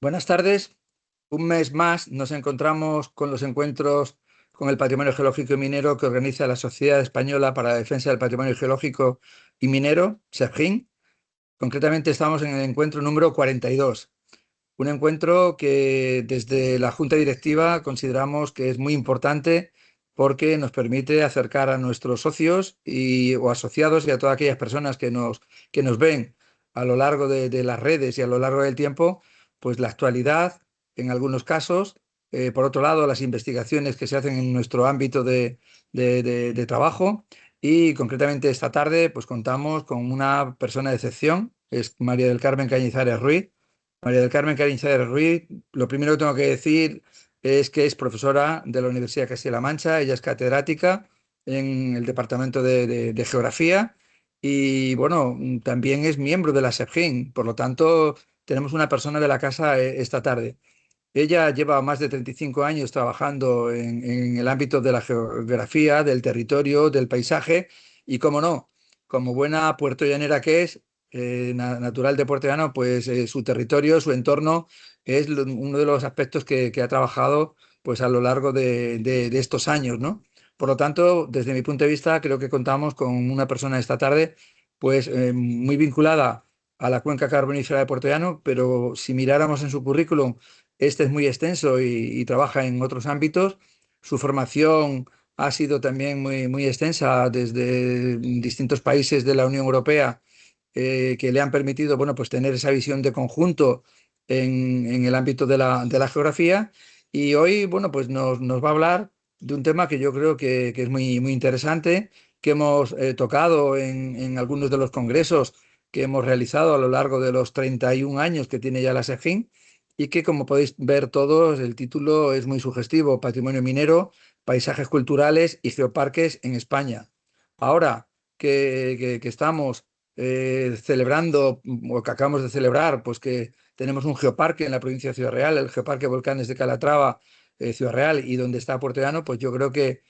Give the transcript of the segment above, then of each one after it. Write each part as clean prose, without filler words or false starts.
Buenas tardes. Un mes más nos encontramos con los encuentros con el patrimonio geológico y minero que organiza la Sociedad Española para la Defensa del Patrimonio Geológico y Minero, SEPGIN. Concretamente estamos en el encuentro número 42. Un encuentro que desde la Junta Directiva consideramos que es muy importante porque nos permite acercar a nuestros socios o asociados y a todas aquellas personas que nos ven a lo largo de las redes y a lo largo del tiempo, pues la actualidad en algunos casos. Por otro lado, las investigaciones que se hacen en nuestro ámbito de trabajo. Y concretamente esta tarde pues contamos con una persona de excepción, es María del Carmen Cañizares Ruiz. María del Carmen Cañizares Ruiz, lo primero que tengo que decir es que es profesora de la Universidad de Castilla-La Mancha. Ella es catedrática en el Departamento de Geografía y, bueno, también es miembro de la SEPGIN. Por lo tanto, tenemos una persona de la casa esta tarde. Ella lleva más de 35 años trabajando en el ámbito de la geografía, del territorio, del paisaje y, cómo no, como buena puertollanera que es, natural de Puerto Llano, pues su territorio, su entorno es uno de los aspectos que ha trabajado pues a lo largo de estos años, ¿no? Por lo tanto, desde mi punto de vista, creo que contamos con una persona esta tarde pues muy vinculada a la cuenca carbonífera de Puerto Llano, pero si miráramos en su currículum, este es muy extenso y trabaja en otros ámbitos. Su formación ha sido también muy extensa desde distintos países de la Unión Europea, que le han permitido, bueno, pues tener esa visión de conjunto en el ámbito de la geografía. Y hoy, bueno, pues nos va a hablar de un tema que yo creo que es muy interesante, que hemos tocado en algunos de los congresos que hemos realizado a lo largo de los 31 años que tiene ya la SEGIN, y que, como podéis ver todos, el título es muy sugestivo: Patrimonio minero, paisajes culturales y geoparques en España. Ahora que estamos celebrando, o que acabamos de celebrar, pues que tenemos un geoparque en la provincia de Ciudad Real, el Geoparque Volcanes de Calatrava, Ciudad Real, y donde está Puerto Llano, pues yo creo que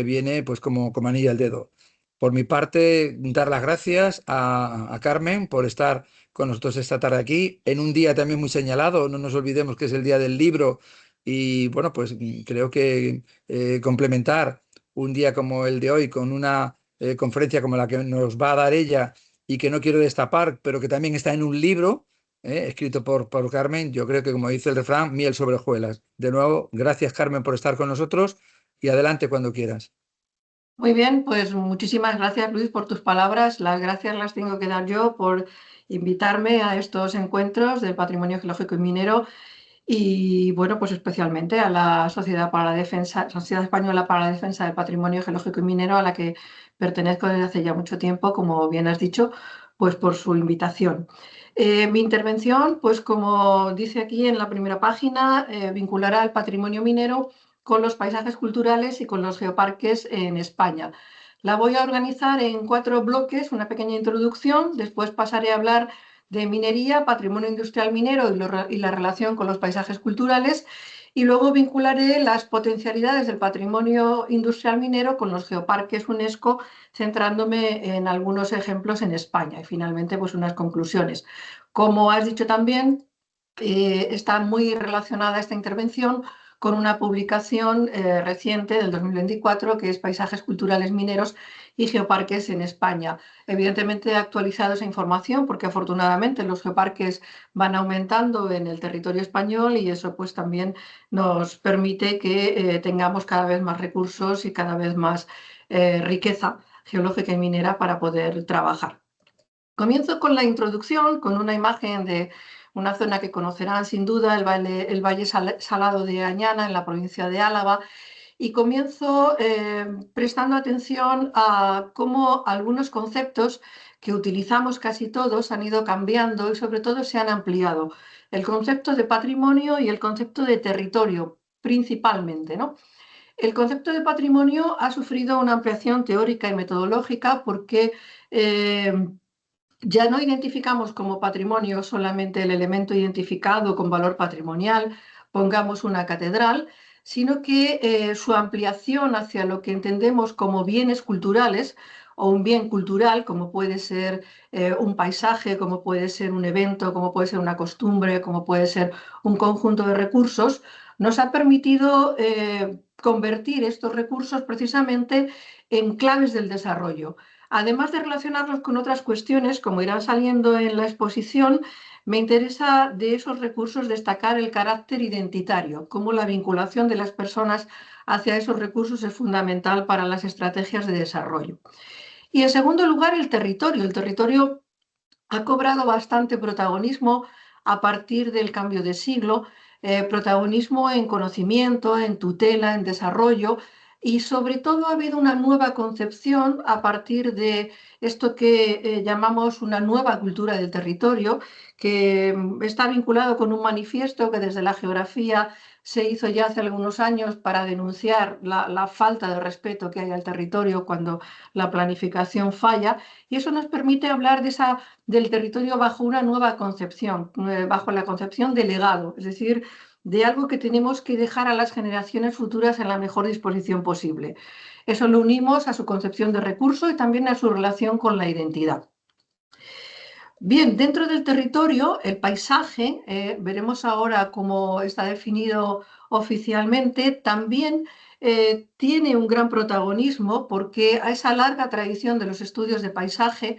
viene pues como anillo al dedo. Por mi parte, dar las gracias a Carmen por estar con nosotros esta tarde aquí, en un día también muy señalado. No nos olvidemos que es el Día del Libro y, bueno, pues creo que complementar un día como el de hoy con una conferencia como la que nos va a dar ella, y que no quiero destapar, pero que también está en un libro escrito por Carmen, yo creo que, como dice el refrán, miel sobre hojuelas. De nuevo, gracias, Carmen, por estar con nosotros, y adelante cuando quieras. Muy bien, pues muchísimas gracias, Luis, por tus palabras. Las gracias las tengo que dar yo por invitarme a estos encuentros del patrimonio geológico y minero y, bueno, pues especialmente a la Sociedad Española para la Defensa del Patrimonio Geológico y Minero, a la que pertenezco desde hace ya mucho tiempo, como bien has dicho, pues por su invitación. Mi intervención, pues como dice aquí en la primera página, vinculará el patrimonio minero con los paisajes culturales y con los geoparques en España. La voy a organizar en 4 bloques: una pequeña introducción, después pasaré a hablar de minería, patrimonio industrial minero y la relación con los paisajes culturales, y luego vincularé las potencialidades del patrimonio industrial minero con los geoparques UNESCO, centrándome en algunos ejemplos en España, y finalmente pues unas conclusiones. Como has dicho también, está muy relacionada esta intervención con una publicación reciente del 2024, que es Paisajes culturales mineros y geoparques en España. Evidentemente he actualizado esa información porque, afortunadamente, los geoparques van aumentando en el territorio español, y eso pues también nos permite que tengamos cada vez más recursos y cada vez más riqueza geológica y minera para poder trabajar. Comienzo con la introducción, con una imagen de una zona que conocerán sin duda, el Valle Salado de Añana, en la provincia de Álava, y comienzo prestando atención a cómo algunos conceptos que utilizamos casi todos han ido cambiando y, sobre todo, se han ampliado. El concepto de patrimonio y el concepto de territorio, principalmente, ¿no? El concepto de patrimonio ha sufrido una ampliación teórica y metodológica porque ya no identificamos como patrimonio solamente el elemento identificado con valor patrimonial, pongamos una catedral, sino que su ampliación hacia lo que entendemos como bienes culturales o un bien cultural, como puede ser un paisaje, como puede ser un evento, como puede ser una costumbre, como puede ser un conjunto de recursos, nos ha permitido convertir estos recursos precisamente en claves del desarrollo. Además de relacionarlos con otras cuestiones, como irán saliendo en la exposición, me interesa de esos recursos destacar el carácter identitario, cómo la vinculación de las personas hacia esos recursos es fundamental para las estrategias de desarrollo. Y en segundo lugar, el territorio. El territorio ha cobrado bastante protagonismo a partir del cambio de siglo, protagonismo en conocimiento, en tutela, en desarrollo, y sobre todo ha habido una nueva concepción a partir de esto que llamamos una nueva cultura del territorio, que está vinculado con un manifiesto que desde la geografía se hizo ya hace algunos años para denunciar la falta de respeto que hay al territorio cuando la planificación falla, y eso nos permite hablar del territorio bajo una nueva concepción, bajo la concepción de legado, es decir, de algo que tenemos que dejar a las generaciones futuras en la mejor disposición posible. Eso lo unimos a su concepción de recurso y también a su relación con la identidad. Bien, dentro del territorio, el paisaje, veremos ahora cómo está definido oficialmente, también tiene un gran protagonismo porque a esa larga tradición de los estudios de paisaje,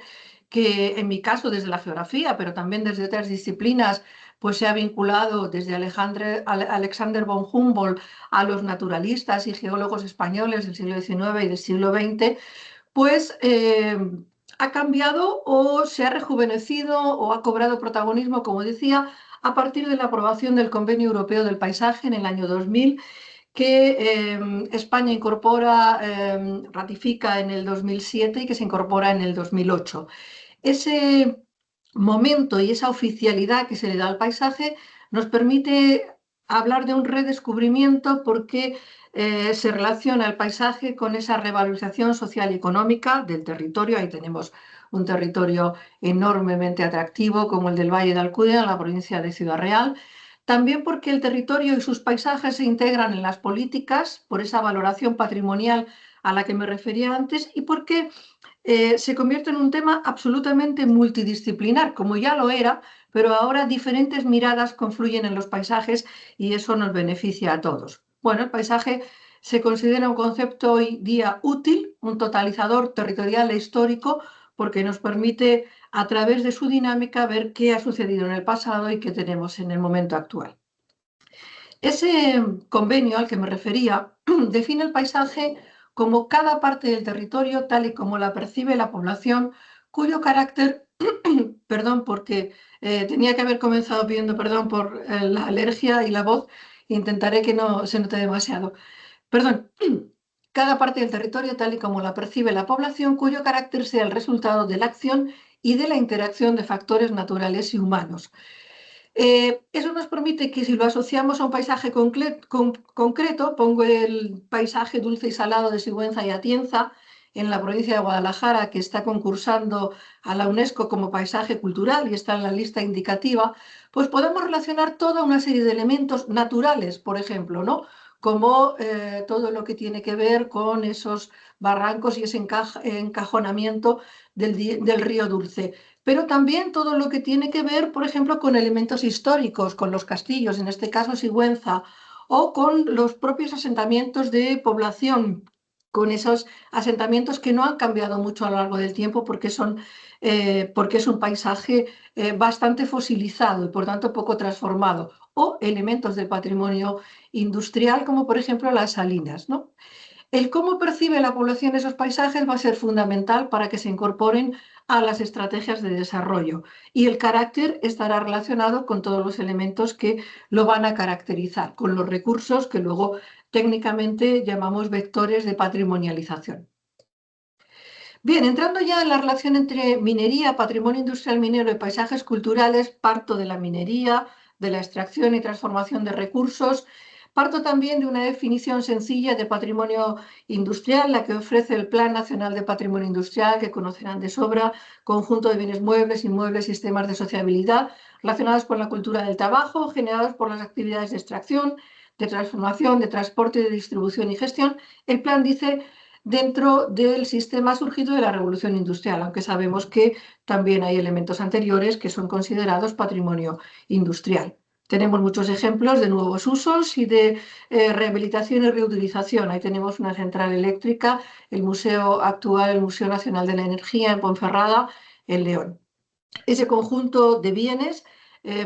que en mi caso desde la geografía, pero también desde otras disciplinas, pues se ha vinculado desde Alexander von Humboldt a los naturalistas y geólogos españoles del siglo XIX y del siglo XX, pues ha cambiado o se ha rejuvenecido o ha cobrado protagonismo, como decía, a partir de la aprobación del Convenio Europeo del Paisaje en el año 2000, que España ratifica en el 2007 y que se incorpora en el 2008. Ese momento y esa oficialidad que se le da al paisaje nos permite hablar de un redescubrimiento porque se relaciona el paisaje con esa revalorización social y económica del territorio. Ahí tenemos un territorio enormemente atractivo como el del Valle de Alcudia, en la provincia de Ciudad Real. También porque el territorio y sus paisajes se integran en las políticas por esa valoración patrimonial a la que me refería antes, y porque se convierte en un tema absolutamente multidisciplinar, como ya lo era, pero ahora diferentes miradas confluyen en los paisajes y eso nos beneficia a todos. Bueno, el paisaje se considera un concepto hoy día útil, un totalizador territorial e histórico, porque nos permite, a través de su dinámica, ver qué ha sucedido en el pasado y qué tenemos en el momento actual. Ese convenio al que me refería define el paisaje como cada parte del territorio tal y como la percibe la población, cuyo carácter, perdón, porque tenía que haber comenzado pidiendo perdón por la alergia y la voz, intentaré que no se note demasiado. Perdón, cada parte del territorio tal y como la percibe la población, cuyo carácter sea el resultado de la acción y de la interacción de factores naturales y humanos. Eso nos permite que si lo asociamos a un paisaje concreto, pongo el paisaje dulce y salado de Sigüenza y Atienza en la provincia de Guadalajara, que está concursando a la UNESCO como paisaje cultural y está en la lista indicativa, pues podemos relacionar toda una serie de elementos naturales, por ejemplo, ¿no? Como todo lo que tiene que ver con esos barrancos y ese encajonamiento del río Dulce, pero también todo lo que tiene que ver, por ejemplo, con elementos históricos, con los castillos, en este caso Sigüenza, o con los propios asentamientos de población, con esos asentamientos que no han cambiado mucho a lo largo del tiempo porque es un paisaje bastante fosilizado y por tanto poco transformado, o elementos del patrimonio industrial como por ejemplo las salinas, ¿no? El cómo percibe la población esos paisajes va a ser fundamental para que se incorporen a las estrategias de desarrollo, y el carácter estará relacionado con todos los elementos que lo van a caracterizar, con los recursos que luego técnicamente llamamos vectores de patrimonialización. Bien, entrando ya en la relación entre minería, patrimonio industrial minero y paisajes culturales, parto de la minería, de la extracción y transformación de recursos. Parto también de una definición sencilla de patrimonio industrial, la que ofrece el Plan Nacional de Patrimonio Industrial, que conocerán de sobra, conjunto de bienes muebles, inmuebles, sistemas de sociabilidad relacionados con la cultura del trabajo, generados por las actividades de extracción, de transformación, de transporte, de distribución y gestión. El plan dice dentro del sistema surgido de la Revolución Industrial, aunque sabemos que también hay elementos anteriores que son considerados patrimonio industrial. Tenemos muchos ejemplos de nuevos usos y de rehabilitación y reutilización. Ahí tenemos una central eléctrica, el museo actual, el Museo Nacional de la Energía en Ponferrada, en León. Ese conjunto de bienes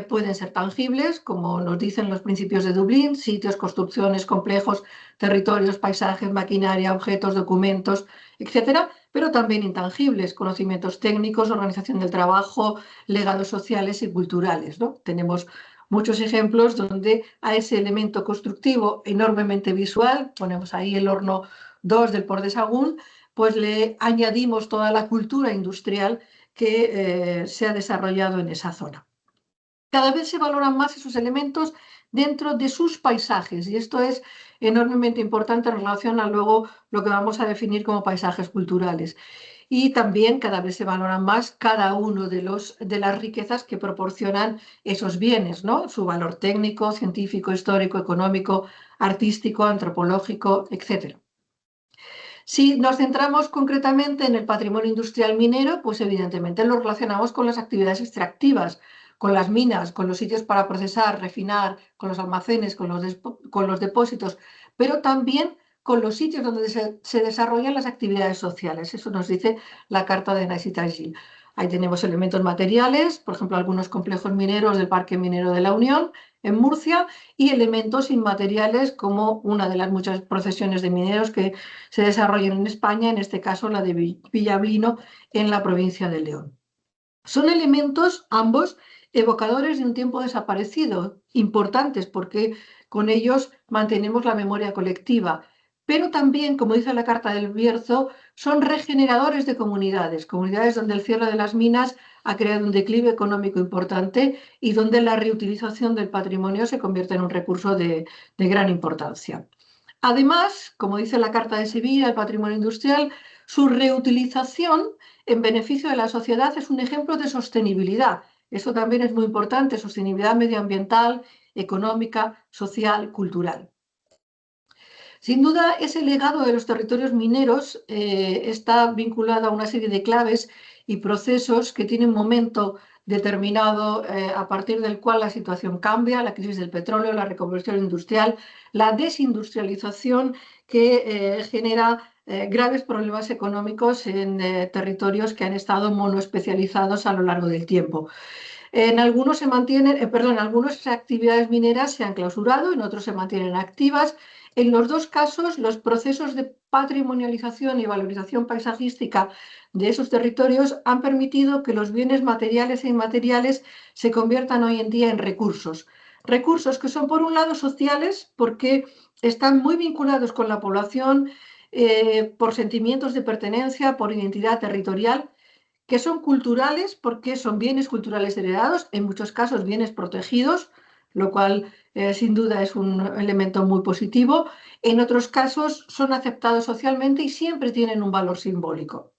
pueden ser tangibles, como nos dicen los principios de Dublín: sitios, construcciones, complejos, territorios, paisajes, maquinaria, objetos, documentos, etcétera, pero también intangibles: conocimientos técnicos, organización del trabajo, legados sociales y culturales, ¿no? Tenemos muchos ejemplos donde a ese elemento constructivo enormemente visual, ponemos ahí el horno 2 del Port de Sagún, pues le añadimos toda la cultura industrial que se ha desarrollado en esa zona. Cada vez se valoran más esos elementos dentro de sus paisajes, y esto es enormemente importante en relación a luego lo que vamos a definir como paisajes culturales. Y también cada vez se valoran más cada uno de las riquezas que proporcionan esos bienes, ¿no? Su valor técnico, científico, histórico, económico, artístico, antropológico, etc. Si nos centramos concretamente en el patrimonio industrial minero, pues evidentemente lo relacionamos con las actividades extractivas, con las minas, con los sitios para procesar, refinar, con los almacenes, con los depósitos, pero también con los sitios donde se desarrollan las actividades sociales. Eso nos dice la Carta de Nassau-Gil. Ahí tenemos elementos materiales, por ejemplo, algunos complejos mineros del Parque Minero de la Unión en Murcia, y elementos inmateriales como una de las muchas procesiones de mineros que se desarrollan en España, en este caso la de Villablino en la provincia de León. Son elementos ambos evocadores de un tiempo desaparecido, importantes porque con ellos mantenemos la memoria colectiva, pero también, como dice la Carta del Bierzo, son regeneradores de comunidades, comunidades donde el cierre de las minas ha creado un declive económico importante y donde la reutilización del patrimonio se convierte en un recurso de gran importancia. Además, como dice la Carta de Sevilla, el patrimonio industrial, su reutilización en beneficio de la sociedad es un ejemplo de sostenibilidad. Eso también es muy importante: sostenibilidad medioambiental, económica, social, cultural. Sin duda, ese legado de los territorios mineros está vinculado a una serie de claves y procesos que tienen un momento determinado a partir del cual la situación cambia: la crisis del petróleo, la reconversión industrial, la desindustrialización que genera graves problemas económicos en territorios que han estado monoespecializados a lo largo del tiempo. En algunos algunas actividades mineras se han clausurado, en otros se mantienen activas. En los dos casos, los procesos de patrimonialización y valorización paisajística de esos territorios han permitido que los bienes materiales e inmateriales se conviertan hoy en día en recursos. Recursos que son, por un lado, sociales, porque están muy vinculados con la población por sentimientos de pertenencia, por identidad territorial; que son culturales porque son bienes culturales heredados, en muchos casos bienes protegidos, lo cual sin duda es un elemento muy positivo; en otros casos son aceptados socialmente y siempre tienen un valor simbólico.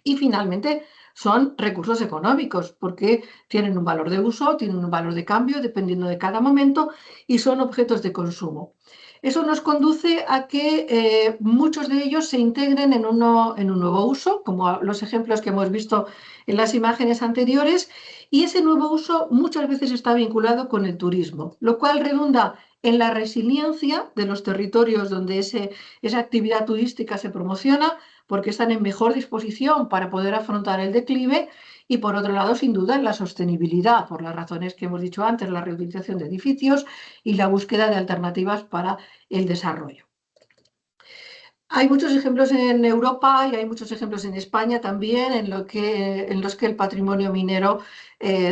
Y finalmente son recursos económicos porque tienen un valor de uso, tienen un valor de cambio dependiendo de cada momento, y son objetos de consumo. Eso nos conduce a que muchos de ellos se integren en un nuevo uso, como los ejemplos que hemos visto en las imágenes anteriores, y ese nuevo uso muchas veces está vinculado con el turismo, lo cual redunda en la resiliencia de los territorios donde esa actividad turística se promociona, porque están en mejor disposición para poder afrontar el declive; y por otro lado, sin duda, en la sostenibilidad, por las razones que hemos dicho antes: la reutilización de edificios y la búsqueda de alternativas para el desarrollo. Hay muchos ejemplos en Europa y hay muchos ejemplos en España también en los que el patrimonio minero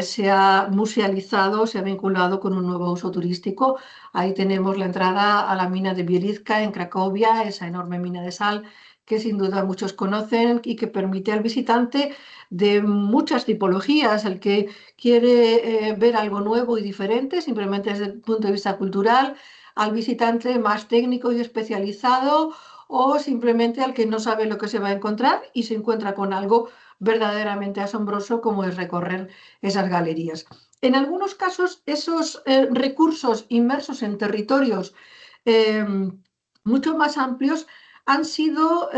se ha musealizado, se ha vinculado con un nuevo uso turístico. Ahí tenemos la entrada a la mina de Bielica en Cracovia, esa enorme mina de sal que sin duda muchos conocen y que permite al visitante de muchas tipologías, el que quiere ver algo nuevo y diferente simplemente desde el punto de vista cultural, al visitante más técnico y especializado, o simplemente al que no sabe lo que se va a encontrar y se encuentra con algo verdaderamente asombroso, como es recorrer esas galerías. En algunos casos, esos recursos inmersos en territorios mucho más amplios han sido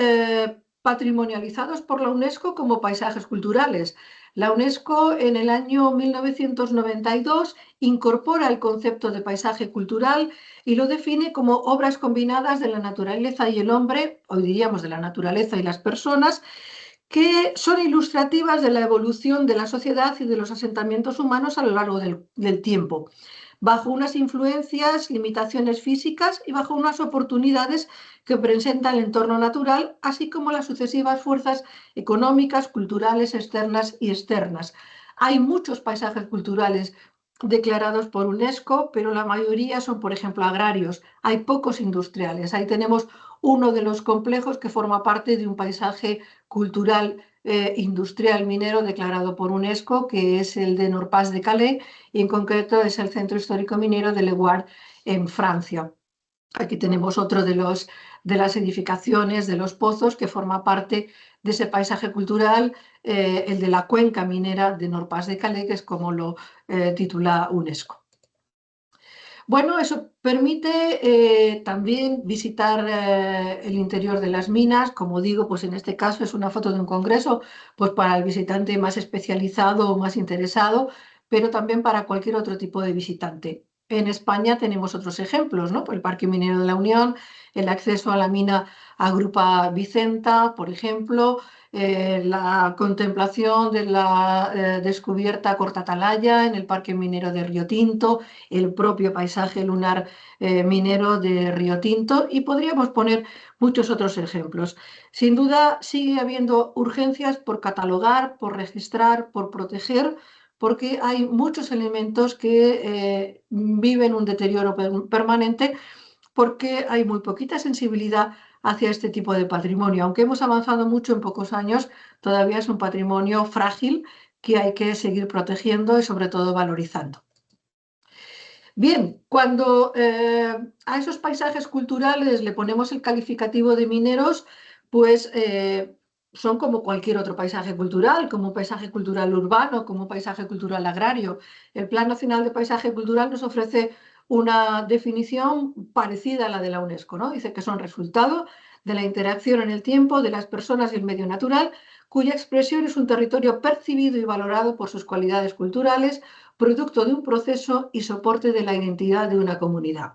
patrimonializados por la UNESCO como paisajes culturales. La UNESCO en el año 1992 incorpora el concepto de paisaje cultural y lo define como obras combinadas de la naturaleza y el hombre, hoy diríamos de la naturaleza y las personas, que son ilustrativas de la evolución de la sociedad y de los asentamientos humanos a lo largo del tiempo, bajo unas influencias, limitaciones físicas y bajo unas oportunidades que presenta el entorno natural, así como las sucesivas fuerzas económicas, culturales, externas y externas. Hay muchos paisajes culturales declarados por UNESCO, pero la mayoría son, por ejemplo, agrarios. Hay pocos industriales. Ahí tenemos uno de los complejos que forma parte de un paisaje cultural industrial minero declarado por UNESCO, que es el de Norpas de Calais, y en concreto es el Centro Histórico Minero de Le Guard en Francia. Aquí tenemos otro de las edificaciones, de los pozos, que forma parte de ese paisaje cultural, el de la cuenca minera de Norpas de Calais, que es como lo titula UNESCO. Bueno, eso permite también visitar el interior de las minas. Como digo, pues en este caso es una foto de un congreso, pues para el visitante más especializado o más interesado, pero también para cualquier otro tipo de visitante. En España tenemos otros ejemplos, ¿no? Por el Parque Minero de la Unión, el acceso a la mina Agrupa Vicenta, por ejemplo, la contemplación de la descubierta Corta Atalaya en el Parque Minero de Río Tinto, el propio paisaje lunar minero de Río Tinto, y podríamos poner muchos otros ejemplos. Sin duda sigue habiendo urgencias por catalogar, por registrar, por proteger, porque hay muchos elementos que viven un deterioro permanente, porque hay muy poquita sensibilidad hacia este tipo de patrimonio. Aunque hemos avanzado mucho en pocos años, todavía es un patrimonio frágil que hay que seguir protegiendo y sobre todo valorizando. Bien, cuando a esos paisajes culturales le ponemos el calificativo de mineros, pues son como cualquier otro paisaje cultural, como un paisaje cultural urbano, como un paisaje cultural agrario. El Plan Nacional de Paisaje Cultural nos ofrece una definición parecida a la de la UNESCO, ¿no? Dice que son resultado de la interacción en el tiempo de las personas y el medio natural, cuya expresión es un territorio percibido y valorado por sus cualidades culturales, producto de un proceso y soporte de la identidad de una comunidad.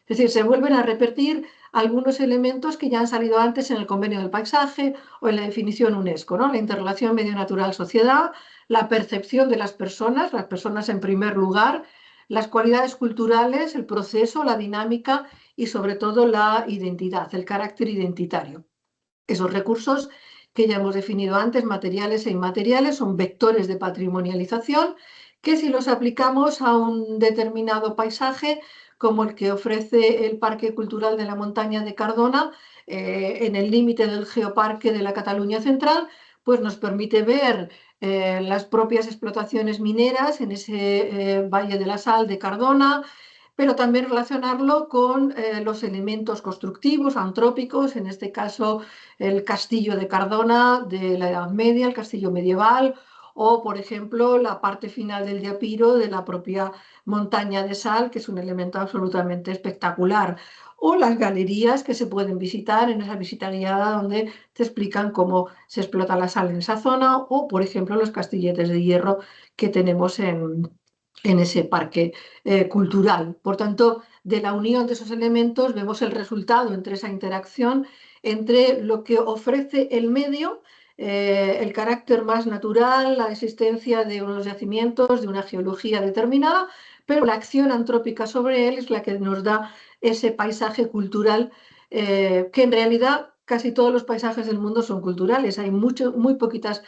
Es decir, se vuelven a repetir algunos elementos que ya han salido antes en el Convenio del Paisaje o en la definición UNESCO, ¿no? La interrelación medio natural-sociedad, la percepción de las personas en primer lugar, las cualidades culturales, el proceso, la dinámica y sobre todo la identidad, el carácter identitario. Esos recursos que ya hemos definido antes, materiales e inmateriales, son vectores de patrimonialización que si los aplicamos a un determinado paisaje, como el que ofrece el Parque Cultural de la Montaña de Cardona, en el límite del Geoparque de la Cataluña Central, pues nos permite ver las propias explotaciones mineras en ese Valle de la Sal de Cardona, pero también relacionarlo con los elementos constructivos, antrópicos, en este caso el castillo de Cardona de la Edad Media, el castillo medieval, o por ejemplo la parte final del Diapiro de la propia montaña de sal, que es un elemento absolutamente espectacular, o las galerías que se pueden visitar en esa visita guiada donde te explican cómo se explota la sal en esa zona, o por ejemplo los castilletes de hierro que tenemos en ese parque cultural. Por tanto, de la unión de esos elementos vemos el resultado entre esa interacción entre lo que ofrece el medio, el carácter más natural, la existencia de unos yacimientos, de una geología determinada, pero la acción antrópica sobre él es la que nos da ese paisaje cultural, que en realidad casi todos los paisajes del mundo son culturales. Hay muy poquitos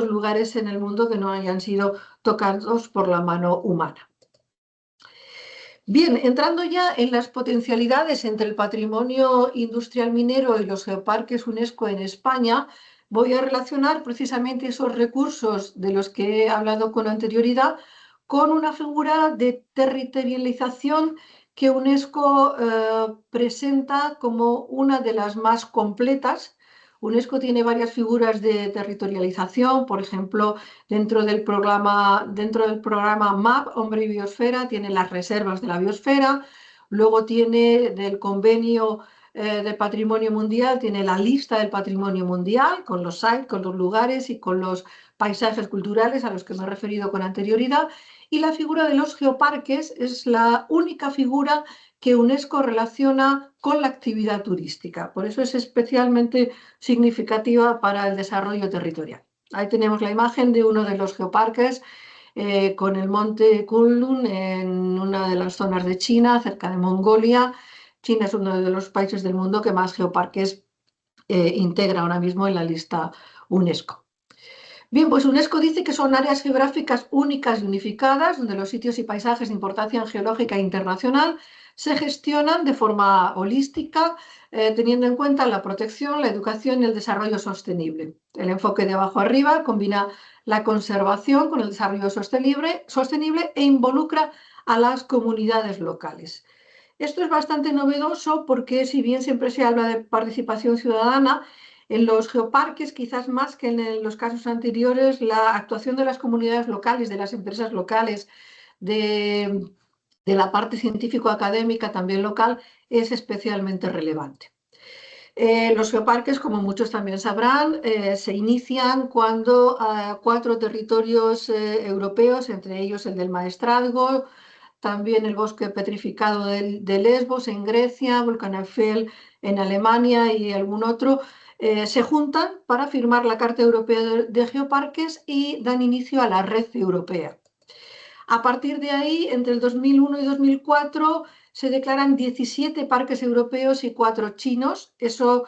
lugares en el mundo que no hayan sido tocados por la mano humana. Bien, entrando ya en las potencialidades entre el patrimonio industrial minero y los geoparques UNESCO en España, voy a relacionar precisamente esos recursos de los que he hablado con anterioridad con una figura de territorialización que UNESCO presenta como una de las más completas. UNESCO tiene varias figuras de territorialización, por ejemplo, dentro del programa MAP, Hombre y Biosfera, tiene las reservas de la biosfera, luego tiene del convenio de Patrimonio Mundial tiene la lista del Patrimonio Mundial, con los sites, con los lugares y con los paisajes culturales a los que me he referido con anterioridad, y la figura de los geoparques es la única figura que UNESCO relaciona con la actividad turística. Por eso es especialmente significativa para el desarrollo territorial. Ahí tenemos la imagen de uno de los geoparques con el monte Kunlun en una de las zonas de China, cerca de Mongolia. China es uno de los países del mundo que más geoparques integra ahora mismo en la lista UNESCO. Bien, pues UNESCO dice que son áreas geográficas únicas y unificadas, donde los sitios y paisajes de importancia geológica internacional se gestionan de forma holística, teniendo en cuenta la protección, la educación y el desarrollo sostenible. El enfoque de abajo arriba combina la conservación con el desarrollo sostenible e involucra a las comunidades locales. Esto es bastante novedoso porque, si bien siempre se habla de participación ciudadana, en los geoparques, quizás más que en los casos anteriores, la actuación de las comunidades locales, de las empresas locales, de la parte científico-académica también local, es especialmente relevante. Los geoparques, como muchos también sabrán, se inician cuando 4 territorios europeos, entre ellos el del Maestrazgo, también el bosque petrificado de Lesbos en Grecia, Vulcanafel en Alemania y algún otro, se juntan para firmar la Carta Europea de Geoparques y dan inicio a la red europea. A partir de ahí, entre el 2001 y 2004, se declaran 17 parques europeos y 4 chinos. Eso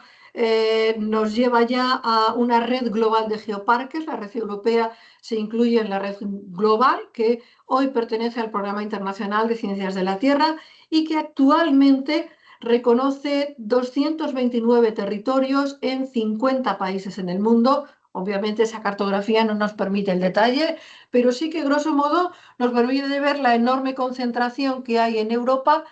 nos lleva ya a una red global de geoparques. La red europea se incluye en la red global, que hoy pertenece al Programa Internacional de Ciencias de la Tierra y que actualmente reconoce 229 territorios en 50 países en el mundo. Obviamente esa cartografía no nos permite el detalle, pero sí que grosso modo nos permite ver la enorme concentración que hay en Europa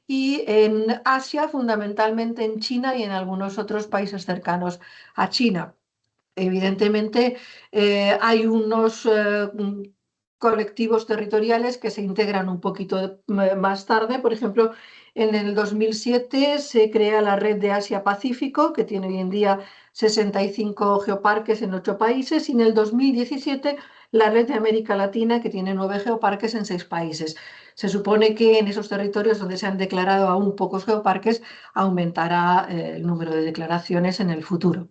y en Asia, fundamentalmente en China y en algunos otros países cercanos a China. Evidentemente, hay unos colectivos territoriales que se integran un poquito más tarde. Por ejemplo, en el 2007 se crea la Red de Asia-Pacífico, que tiene hoy en día 65 geoparques en 8 países, y en el 2017 la Red de América Latina, que tiene 9 geoparques en 6 países. Se supone que en esos territorios donde se han declarado aún pocos geoparques aumentará el número de declaraciones en el futuro.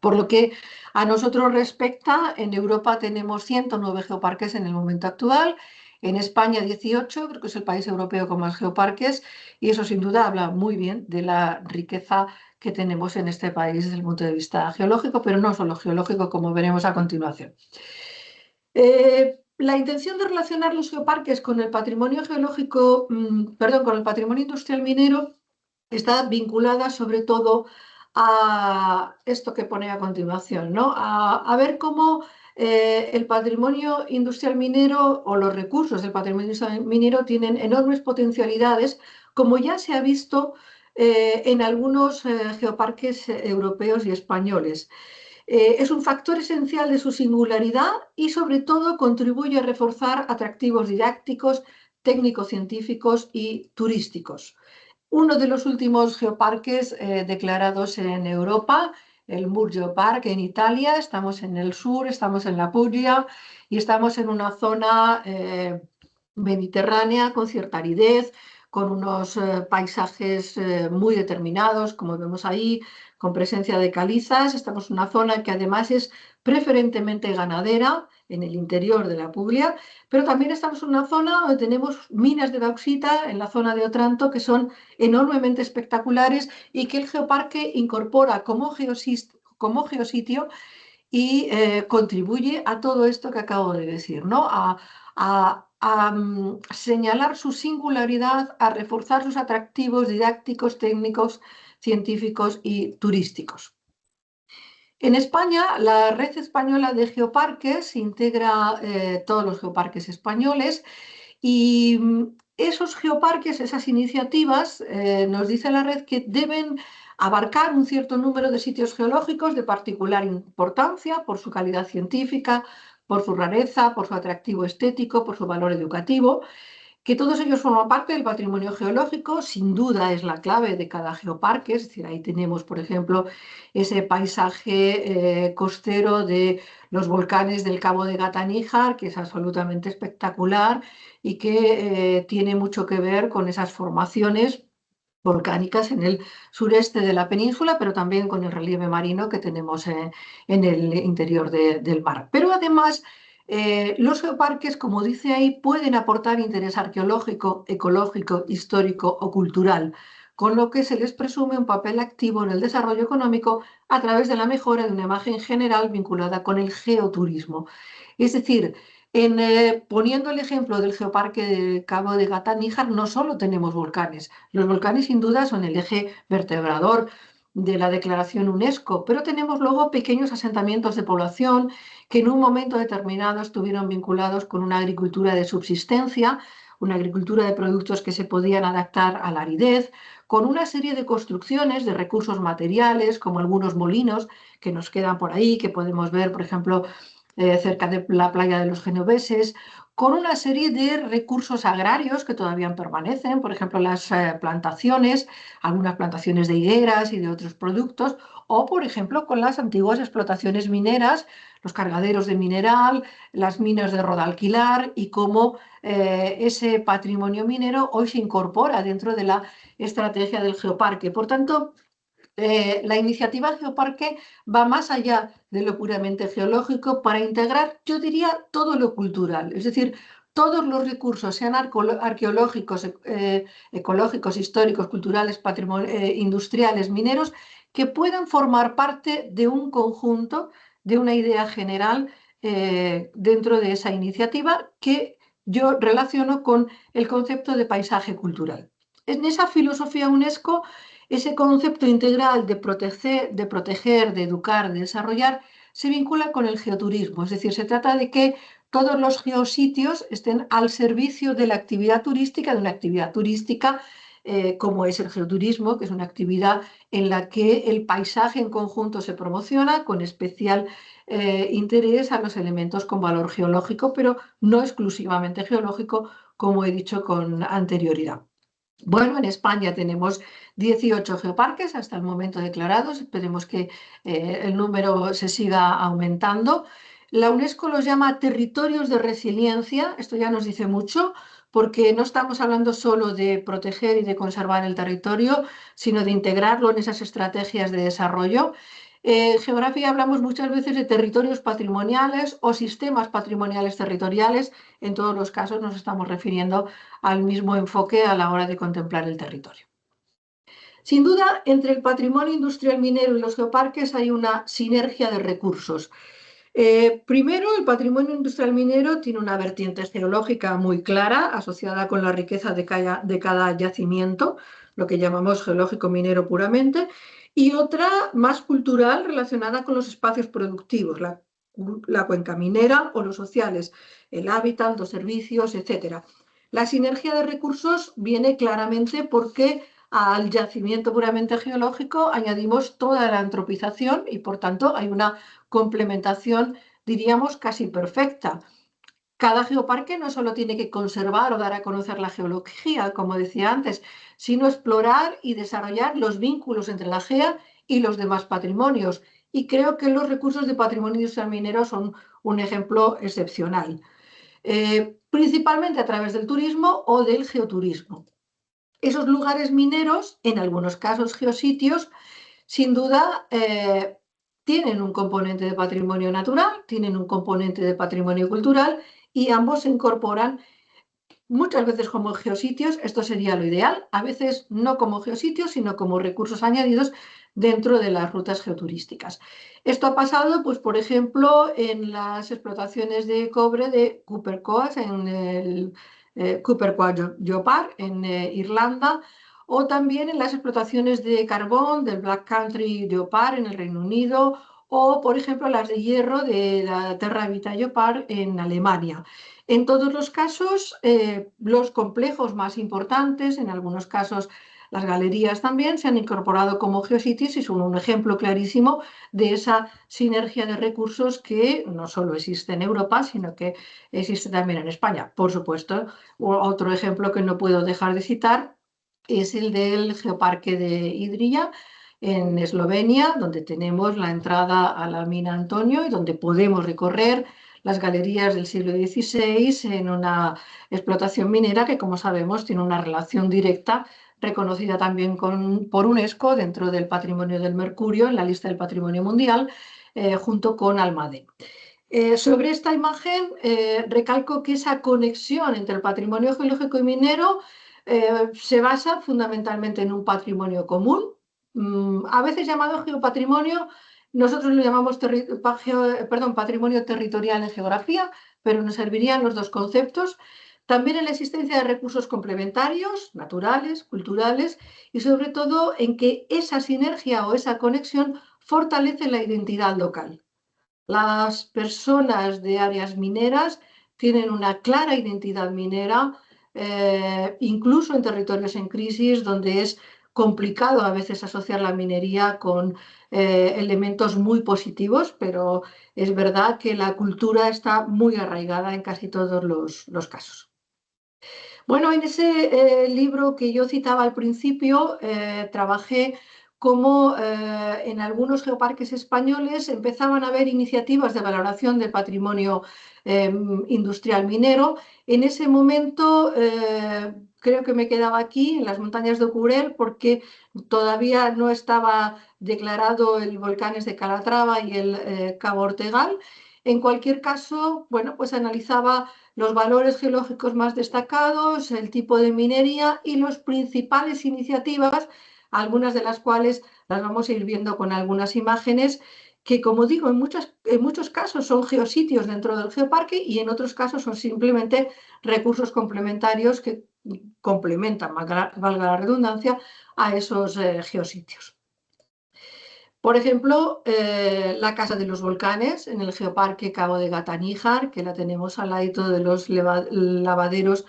Por lo que a nosotros respecta, en Europa tenemos 109 geoparques en el momento actual, en España 18, creo que es el país europeo con más geoparques, y eso sin duda habla muy bien de la riqueza que tenemos en este país desde el punto de vista geológico, pero no solo geológico, como veremos a continuación. La intención de relacionar los geoparques con el patrimonio geológico, con el patrimonio industrial minero, está vinculada sobre todo a esto que pone a continuación, ¿no? A ver cómo el patrimonio industrial minero o los recursos del patrimonio industrial minero tienen enormes potencialidades, como ya se ha visto en algunos geoparques europeos y españoles. Es un factor esencial de su singularidad y sobre todo contribuye a reforzar atractivos didácticos, técnico-científicos y turísticos. Uno de los últimos geoparques declarados en Europa, el Mur Geopark en Italia. Estamos en el sur, estamos en la Puglia y estamos en una zona mediterránea con cierta aridez, con unos paisajes muy determinados, como vemos ahí, con presencia de calizas. Estamos en una zona que además es preferentemente ganadera, en el interior de la Puglia, pero también estamos en una zona donde tenemos minas de bauxita, en la zona de Otranto, que son enormemente espectaculares y que el geoparque incorpora como geositio y contribuye a todo esto que acabo de decir, ¿no? A señalar su singularidad, a reforzar sus atractivos didácticos, técnicos, científicos y turísticos. En España, la Red Española de Geoparques integra todos los geoparques españoles y esos geoparques, esas iniciativas, nos dice la red que deben abarcar un cierto número de sitios geológicos de particular importancia por su calidad científica, por su rareza, por su atractivo estético, por su valor educativo. Que todos ellos forman parte del patrimonio geológico, sin duda es la clave de cada geoparque, es decir, ahí tenemos, por ejemplo, ese paisaje costero de los volcanes del Cabo de Gata Níjar, que es absolutamente espectacular y que tiene mucho que ver con esas formaciones volcánicas en el sureste de la península, pero también con el relieve marino que tenemos en el interior del mar. Pero además, los geoparques, como dice ahí, pueden aportar interés arqueológico, ecológico, histórico o cultural, con lo que se les presume un papel activo en el desarrollo económico a través de la mejora de una imagen general vinculada con el geoturismo. Es decir, poniendo el ejemplo del geoparque del Cabo de Gata Níjar, no solo tenemos volcanes. Los volcanes sin duda son el eje vertebrador de la declaración UNESCO, pero tenemos luego pequeños asentamientos de población que en un momento determinado estuvieron vinculados con una agricultura de subsistencia, una agricultura de productos que se podían adaptar a la aridez, con una serie de construcciones de recursos materiales, como algunos molinos que nos quedan por ahí, que podemos ver, por ejemplo, cerca de la playa de los Genoveses, con una serie de recursos agrarios que todavía permanecen, por ejemplo, las plantaciones, algunas plantaciones de higueras y de otros productos, o, por ejemplo, con las antiguas explotaciones mineras, los cargaderos de mineral, las minas de rodalquilar y cómo ese patrimonio minero hoy se incorpora dentro de la estrategia del geoparque. Por tanto, la iniciativa Geoparque va más allá de lo puramente geológico para integrar, yo diría, todo lo cultural, es decir, todos los recursos, sean arqueológicos, ecológicos, históricos, culturales, industriales, mineros, que puedan formar parte de un conjunto, de una idea general dentro de esa iniciativa que yo relaciono con el concepto de paisaje cultural. En esa filosofía UNESCO, ese concepto integral de proteger, de educar, de desarrollar, se vincula con el geoturismo, es decir, se trata de que todos los geositios estén al servicio de la actividad turística, de una actividad turística como es el geoturismo, que es una actividad en la que el paisaje en conjunto se promociona con especial interés a los elementos con valor geológico, pero no exclusivamente geológico, como he dicho con anterioridad. Bueno, en España tenemos 18 geoparques hasta el momento declarados. Esperemos que el número se siga aumentando. La UNESCO los llama territorios de resiliencia. Esto ya nos dice mucho porque no estamos hablando solo de proteger y de conservar el territorio, sino de integrarlo en esas estrategias de desarrollo. En geografía hablamos muchas veces de territorios patrimoniales o sistemas patrimoniales territoriales. En todos los casos nos estamos refiriendo al mismo enfoque a la hora de contemplar el territorio. Sin duda, entre el patrimonio industrial minero y los geoparques hay una sinergia de recursos. Primero, el patrimonio industrial minero tiene una vertiente geológica muy clara, asociada con la riqueza de cada yacimiento, lo que llamamos geológico minero puramente, y otra más cultural relacionada con los espacios productivos, la cuenca minera o los sociales, el hábitat, los servicios, etc. La sinergia de recursos viene claramente porque al yacimiento puramente geológico añadimos toda la antropización y, por tanto, hay una complementación, diríamos, casi perfecta. Cada geoparque no solo tiene que conservar o dar a conocer la geología, como decía antes, sino explorar y desarrollar los vínculos entre la GEA y los demás patrimonios. Y creo que los recursos de patrimonio industrial minero son un ejemplo excepcional, principalmente a través del turismo o del geoturismo. Esos lugares mineros, en algunos casos geositios, sin duda tienen un componente de patrimonio natural, tienen un componente de patrimonio cultural y ambos se incorporan muchas veces como geositios. Esto sería lo ideal, a veces no como geositios, sino como recursos añadidos dentro de las rutas geoturísticas. Esto ha pasado, pues, por ejemplo, en las explotaciones de cobre de Cooper Coast, en el Cooper Coast Geopark, en Irlanda, o también en las explotaciones de carbón del Black Country Geopark en el Reino Unido, o, por ejemplo, las de hierro de la Terra Vita Geopark en Alemania. En todos los casos, los complejos más importantes, en algunos casos Las galerías también se han incorporado como geositios y son un ejemplo clarísimo de esa sinergia de recursos que no solo existe en Europa, sino que existe también en España. Por supuesto, otro ejemplo que no puedo dejar de citar es el del Geoparque de Idrija en Eslovenia, donde tenemos la entrada a la mina Antonio y donde podemos recorrer las galerías del siglo XVI en una explotación minera que, como sabemos, tiene una relación directa reconocida también por UNESCO dentro del Patrimonio del Mercurio, en la lista del Patrimonio Mundial, junto con Almadén. Sobre esta imagen, recalco que esa conexión entre el patrimonio geológico y minero se basa fundamentalmente en un patrimonio común, a veces llamado geopatrimonio. Nosotros lo llamamos patrimonio territorial en geografía, pero nos servirían los dos conceptos. También en la existencia de recursos complementarios, naturales, culturales, y sobre todo en que esa sinergia o esa conexión fortalece la identidad local. Las personas de áreas mineras tienen una clara identidad minera, incluso en territorios en crisis, donde es complicado a veces asociar la minería con elementos muy positivos, pero es verdad que la cultura está muy arraigada en casi todos los casos. Bueno, en ese libro que yo citaba al principio, trabajé cómo en algunos geoparques españoles empezaban a haber iniciativas de valoración del patrimonio industrial minero. En ese momento creo que me quedaba aquí, en las montañas de Ocurel, porque todavía no estaba declarado el volcanes de Calatrava y el Cabo Ortegal. En cualquier caso, bueno, pues analizaba los valores geológicos más destacados, el tipo de minería y las principales iniciativas, algunas de las cuales las vamos a ir viendo con algunas imágenes, que como digo, en muchos casos son geositios dentro del geoparque y en otros casos son simplemente recursos complementarios que complementan, valga la redundancia, a esos geositios. Por ejemplo, la Casa de los Volcanes en el Geoparque Cabo de Gata-Níjar, que la tenemos al lado de los lavaderos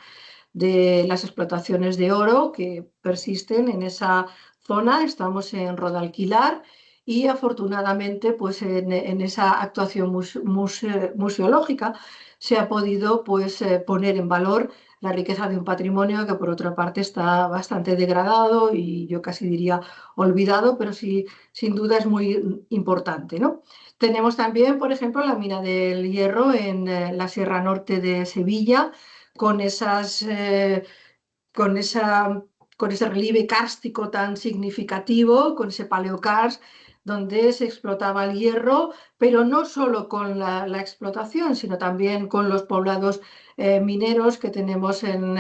de las explotaciones de oro que persisten en esa zona. Estamos en Rodalquilar y afortunadamente pues en esa actuación museológica se ha podido pues, poner en valor la riqueza de un patrimonio que por otra parte está bastante degradado y yo casi diría olvidado, pero sí, sin duda es muy importante, ¿no? Tenemos también, por ejemplo, la mina del hierro en la Sierra Norte de Sevilla, con esas, con esa, con ese relieve kárstico tan significativo, con ese paleokarst, donde se explotaba el hierro, pero no solo con la explotación, sino también con los poblados mineros que tenemos en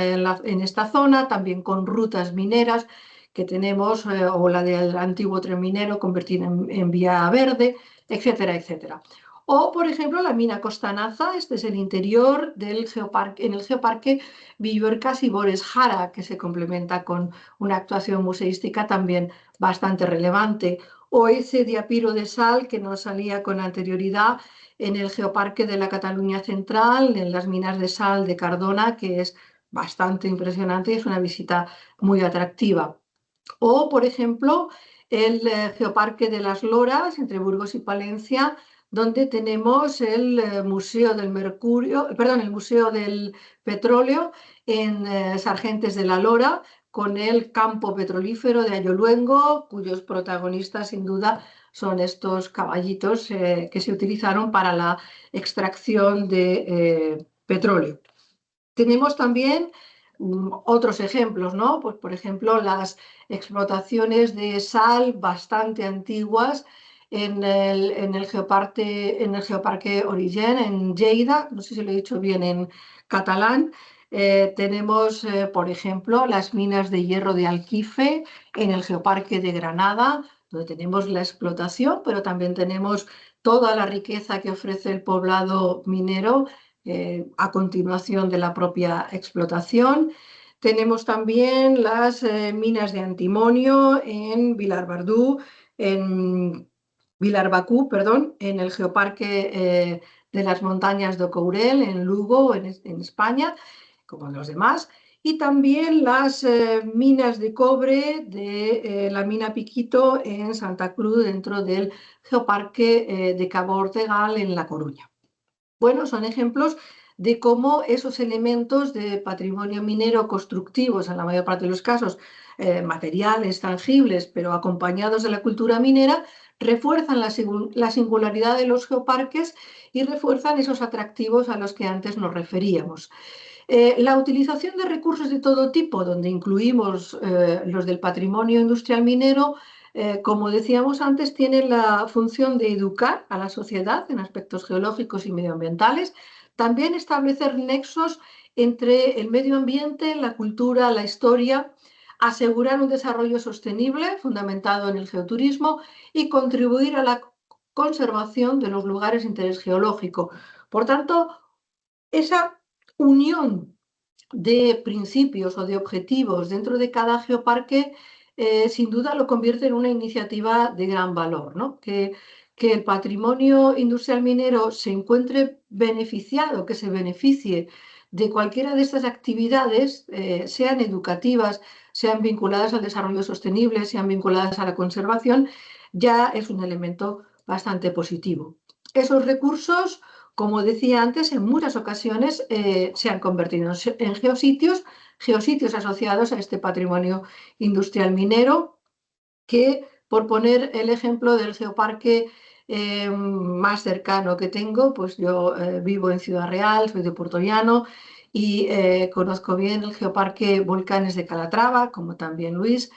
esta zona, también con rutas mineras que tenemos, o la del antiguo tren minero convertida en vía verde, etcétera, etcétera. O, por ejemplo, la mina Costanaza, este es el interior del geoparque, en el geoparque Villuercas y Bores Jara, que se complementa con una actuación museística también bastante relevante. O ese diapiro de sal que nos salía con anterioridad en el geoparque de la Cataluña Central, en las minas de sal de Cardona, que es bastante impresionante y es una visita muy atractiva. O, por ejemplo, el Geoparque de las Loras, entre Burgos y Palencia, donde tenemos el Museo del Mercurio, perdón, el Museo del Petróleo en Sargentes de la Lora, con el campo petrolífero de Ayoluengo, cuyos protagonistas sin duda son estos caballitos que se utilizaron para la extracción de petróleo. Tenemos también otros ejemplos, ¿no? Pues, por ejemplo, las explotaciones de sal bastante antiguas en el Geoparque Origen, en Lleida, no sé si lo he dicho bien en catalán. Tenemos, por ejemplo, las minas de hierro de Alquife en el Geoparque de Granada, donde tenemos la explotación, pero también tenemos toda la riqueza que ofrece el poblado minero a continuación de la propia explotación. Tenemos también las minas de antimonio en Vilarbardú, en Vilarbacú, perdón, en el Geoparque de las Montañas de Courel, en Lugo, en España, como los demás. y también las minas de cobre de la mina Piquito en Santa Cruz, dentro del Geoparque de Cabo Ortegal en La Coruña. Bueno, son ejemplos de cómo esos elementos de patrimonio minero constructivos, en la mayor parte de los casos materiales, tangibles, pero acompañados de la cultura minera, refuerzan la singularidad de los geoparques y refuerzan esos atractivos a los que antes nos referíamos. La utilización de recursos de todo tipo, donde incluimos los del patrimonio industrial minero, como decíamos antes, tiene la función de educar a la sociedad en aspectos geológicos y medioambientales, también establecer nexos entre el medio ambiente, la cultura, la historia, asegurar un desarrollo sostenible fundamentado en el geoturismo y contribuir a la conservación de los lugares de interés geológico. Por tanto, esa unión de principios o de objetivos dentro de cada geoparque, sin duda lo convierte en una iniciativa de gran valor, ¿no? Que el patrimonio industrial minero se encuentre beneficiado, que se beneficie de cualquiera de estas actividades, sean educativas, sean vinculadas al desarrollo sostenible, sean vinculadas a la conservación, ya es un elemento bastante positivo. Esos recursos, como decía antes, en muchas ocasiones se han convertido en geositios asociados a este patrimonio industrial minero, que, por poner el ejemplo del geoparque más cercano que tengo, pues yo vivo en Ciudad Real, soy de Puerto Llano y conozco bien el geoparque Volcanes de Calatrava, como también Luis.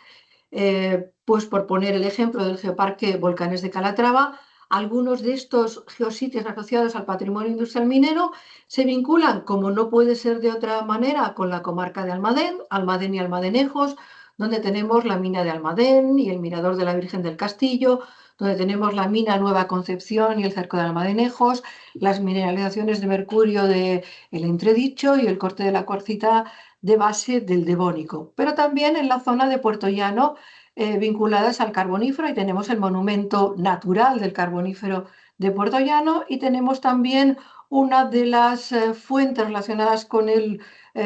Pues por poner el ejemplo del geoparque Volcanes de Calatrava, algunos de estos geositios asociados al patrimonio industrial minero se vinculan, como no puede ser de otra manera, con la comarca de Almadén, Almadén y Almadenejos, donde tenemos la mina de Almadén y el mirador de la Virgen del Castillo, donde tenemos la mina Nueva Concepción y el cerco de Almadenejos, las mineralizaciones de mercurio del Entredicho y el corte de la cuarcita de base del Devónico, pero también en la zona de Puerto Llano, vinculadas al carbonífero, y tenemos el monumento natural del carbonífero de Puerto Llano, y tenemos también una de las fuentes relacionadas con el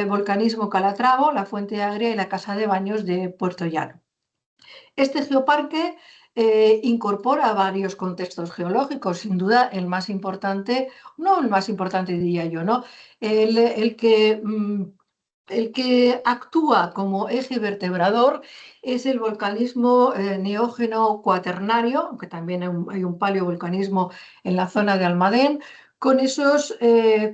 volcanismo Calatrava, la Fuente Agria y la Casa de Baños de Puerto Llano. Este geoparque incorpora varios contextos geológicos, sin duda el más importante, no el más importante diría yo, ¿no? El que actúa como eje vertebrador es el volcanismo neógeno cuaternario, aunque también hay un paleovolcanismo en la zona de Almadén, con esos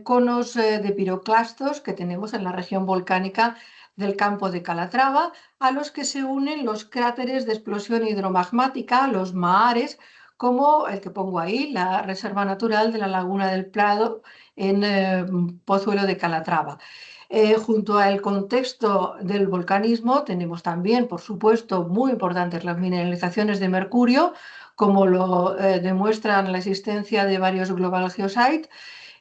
conos de piroclastos que tenemos en la región volcánica del campo de Calatrava, a los que se unen los cráteres de explosión hidromagmática, los mahares, como el que pongo ahí, la Reserva Natural de la Laguna del Prado en Pozuelo de Calatrava. Junto al contexto del volcanismo tenemos también, por supuesto, muy importantes las mineralizaciones de mercurio, como lo demuestran la existencia de varios Global Geosite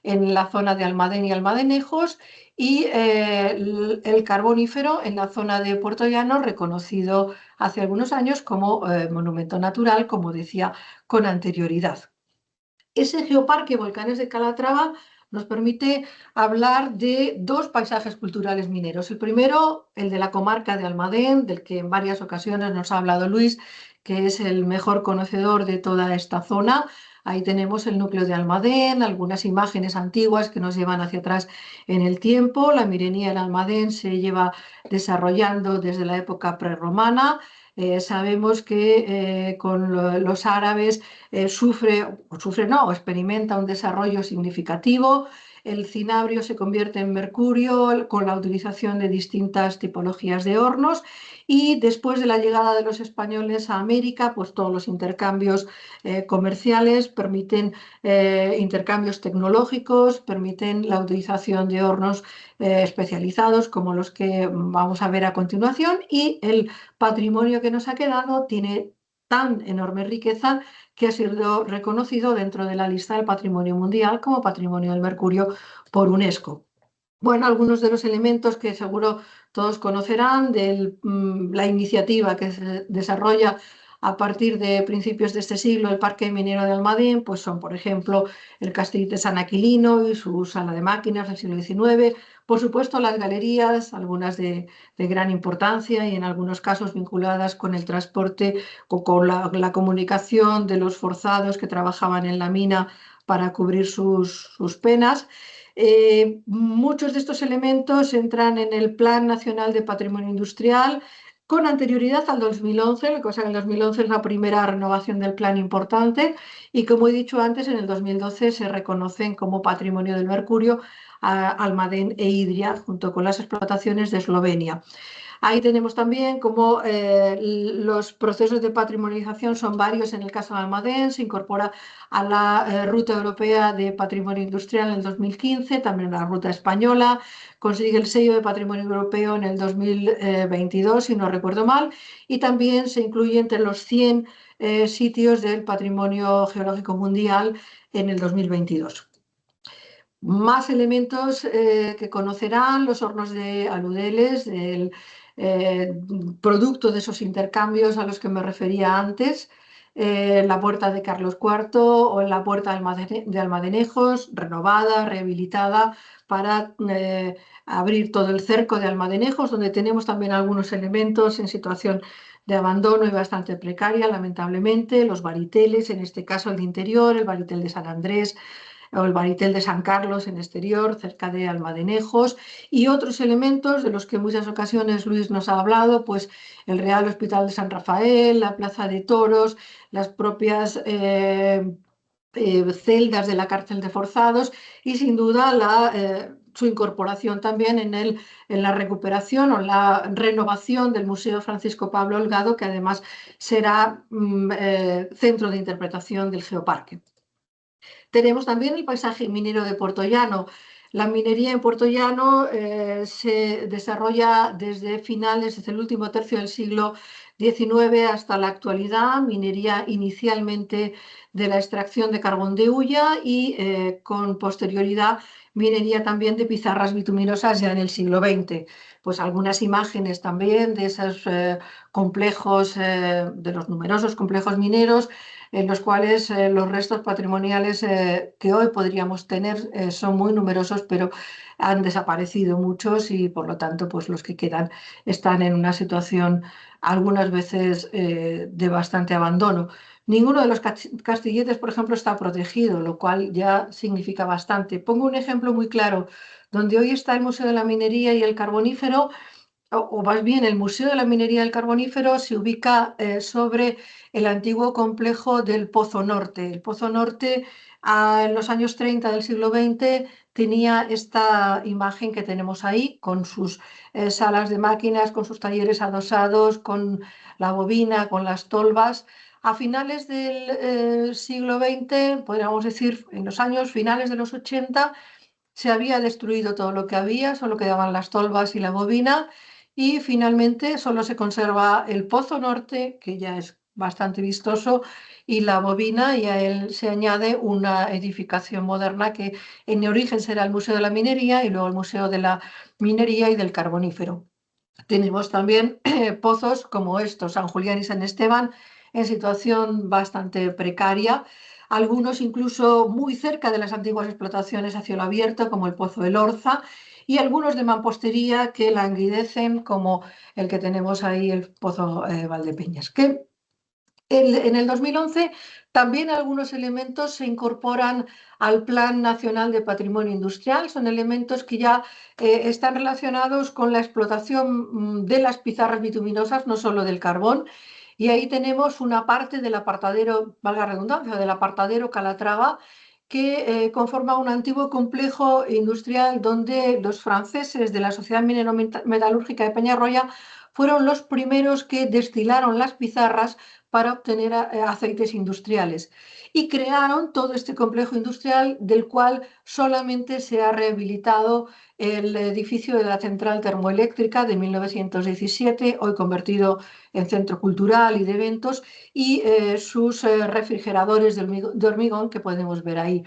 en la zona de Almadén y Almadenejos, y el carbonífero en la zona de Puerto Llano, reconocido hace algunos años como monumento natural, como decía con anterioridad. Ese geoparque Volcanes de Calatrava nos permite hablar de dos paisajes culturales mineros. El primero, el de la comarca de Almadén, del que en varias ocasiones nos ha hablado Luis, que es el mejor conocedor de toda esta zona. Ahí tenemos el núcleo de Almadén, algunas imágenes antiguas que nos llevan hacia atrás en el tiempo. La minería en Almadén se lleva desarrollando desde la época prerromana. Sabemos que con los árabes experimenta un desarrollo significativo. El cinabrio se convierte en mercurio con la utilización de distintas tipologías de hornos, y después de la llegada de los españoles a América, pues todos los intercambios comerciales permiten intercambios tecnológicos, permiten la utilización de hornos especializados como los que vamos a ver a continuación, y el patrimonio que nos ha quedado tiene tan enorme riqueza que ha sido reconocido dentro de la lista del Patrimonio Mundial como Patrimonio del Mercurio por UNESCO. Bueno, algunos de los elementos que seguro todos conocerán de la iniciativa que se desarrolla a partir de principios de este siglo el Parque Minero de Almadén, pues son, por ejemplo, el Castillo de San Aquilino y su sala de máquinas del siglo XIX, por supuesto las galerías, algunas de gran importancia y en algunos casos vinculadas con el transporte o con la comunicación de los forzados que trabajaban en la mina para cubrir sus penas. Muchos de estos elementos entran en el Plan Nacional de Patrimonio Industrial con anterioridad al 2011, lo que pasa que en el 2011 es la primera renovación del plan importante y como he dicho antes, en el 2012 se reconocen como Patrimonio del Mercurio a Almadén e Idria junto con las explotaciones de Eslovenia. Ahí tenemos también cómo los procesos de patrimonialización son varios. En el caso de Almadén se incorpora a la Ruta Europea de Patrimonio Industrial en el 2015, también a la Ruta Española, consigue el sello de Patrimonio Europeo en el 2022, si no recuerdo mal, y también se incluye entre los 100 sitios del Patrimonio Geológico Mundial en el 2022. Más elementos que conocerán, los hornos de aludeles, el producto de esos intercambios a los que me refería antes, la puerta de Carlos IV o la puerta de Almadenejos, renovada, rehabilitada para abrir todo el cerco de Almadenejos, donde tenemos también algunos elementos en situación de abandono y bastante precaria, lamentablemente, los bariteles, en este caso el de interior, el baritel de San Andrés, o el baritel de San Carlos en exterior, cerca de Almadenejos, y otros elementos de los que en muchas ocasiones Luis nos ha hablado, pues el Real Hospital de San Rafael, la Plaza de Toros, las propias celdas de la cárcel de forzados y sin duda su incorporación también en la recuperación o la renovación del Museo Francisco Pablo Holgado, que además será centro de interpretación del Geoparque. Tenemos también el paisaje minero de Puertollano. La minería en Puertollano se desarrolla desde el último tercio del siglo XIX hasta la actualidad, minería inicialmente de la extracción de carbón de hulla y con posterioridad minería también de pizarras bituminosas ya en el siglo XX. Pues algunas imágenes también de esos complejos, de los numerosos complejos mineros en los cuales los restos patrimoniales que hoy podríamos tener son muy numerosos, pero han desaparecido muchos y por lo tanto pues los que quedan están en una situación algunas veces de bastante abandono. Ninguno de los castilletes, por ejemplo, está protegido, lo cual ya significa bastante. Pongo un ejemplo muy claro, donde hoy está el Museo de la Minería y el Carbonífero, o más bien el Museo de la Minería del Carbonífero se ubica sobre el antiguo complejo del Pozo Norte. El Pozo Norte en los años 30 del siglo XX tenía esta imagen que tenemos ahí, con sus salas de máquinas, con sus talleres adosados, con la bobina, con las tolvas. A finales del siglo XX, podríamos decir en los años finales de los 80, se había destruido todo lo que había, solo quedaban las tolvas y la bobina y finalmente solo se conserva el Pozo Norte, que ya es bastante vistoso, y la bobina, y a él se añade una edificación moderna que en origen será el Museo de la Minería y luego el Museo de la Minería y del Carbonífero. Tenemos también pozos como estos, San Julián y San Esteban, en situación bastante precaria, algunos incluso muy cerca de las antiguas explotaciones a cielo abierto, como el Pozo del Orza, y algunos de mampostería que languidecen, como el que tenemos ahí, el Pozo Valdepeñas. Que en el 2011 también algunos elementos se incorporan al Plan Nacional de Patrimonio Industrial. Son elementos que ya están relacionados con la explotación de las pizarras bituminosas, no solo del carbón. Y ahí tenemos una parte del apartadero, valga la redundancia, del apartadero Calatrava, que conforma un antiguo complejo industrial donde los franceses de la Sociedad Minero-Metalúrgica de Peñarroya fueron los primeros que destilaron las pizarras para obtener aceites industriales y crearon todo este complejo industrial del cual solamente se ha rehabilitado el edificio de la central termoeléctrica de 1917, hoy convertido en centro cultural y de eventos, y sus refrigeradores de hormigón que podemos ver ahí.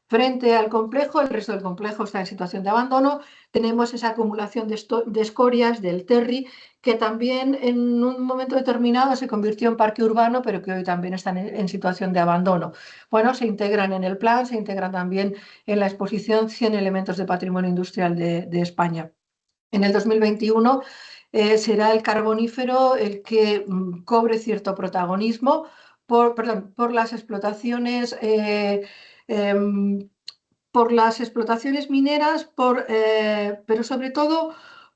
Frente al complejo, el resto del complejo está en situación de abandono. Tenemos esa acumulación de escorias del Terri, que también en un momento determinado se convirtió en parque urbano, pero que hoy también están en situación de abandono. Bueno, se integran en el plan, se integran también en la exposición 100 elementos de patrimonio industrial de España. En el 2021 será el carbonífero el que cobre cierto protagonismo por las explotaciones por las explotaciones mineras, pero sobre todo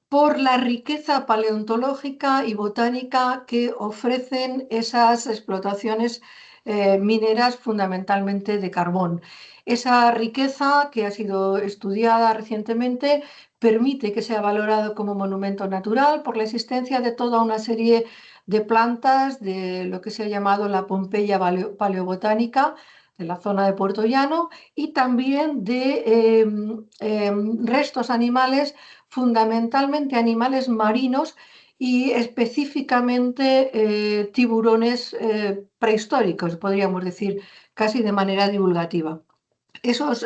por la riqueza paleontológica y botánica que ofrecen esas explotaciones mineras fundamentalmente de carbón. Esa riqueza que ha sido estudiada recientemente permite que sea valorado como monumento natural por la existencia de toda una serie de plantas de lo que se ha llamado la Pompeya paleobotánica de la zona de Puerto Llano y también de restos animales, fundamentalmente animales marinos y específicamente tiburones prehistóricos, podríamos decir, casi de manera divulgativa. Esos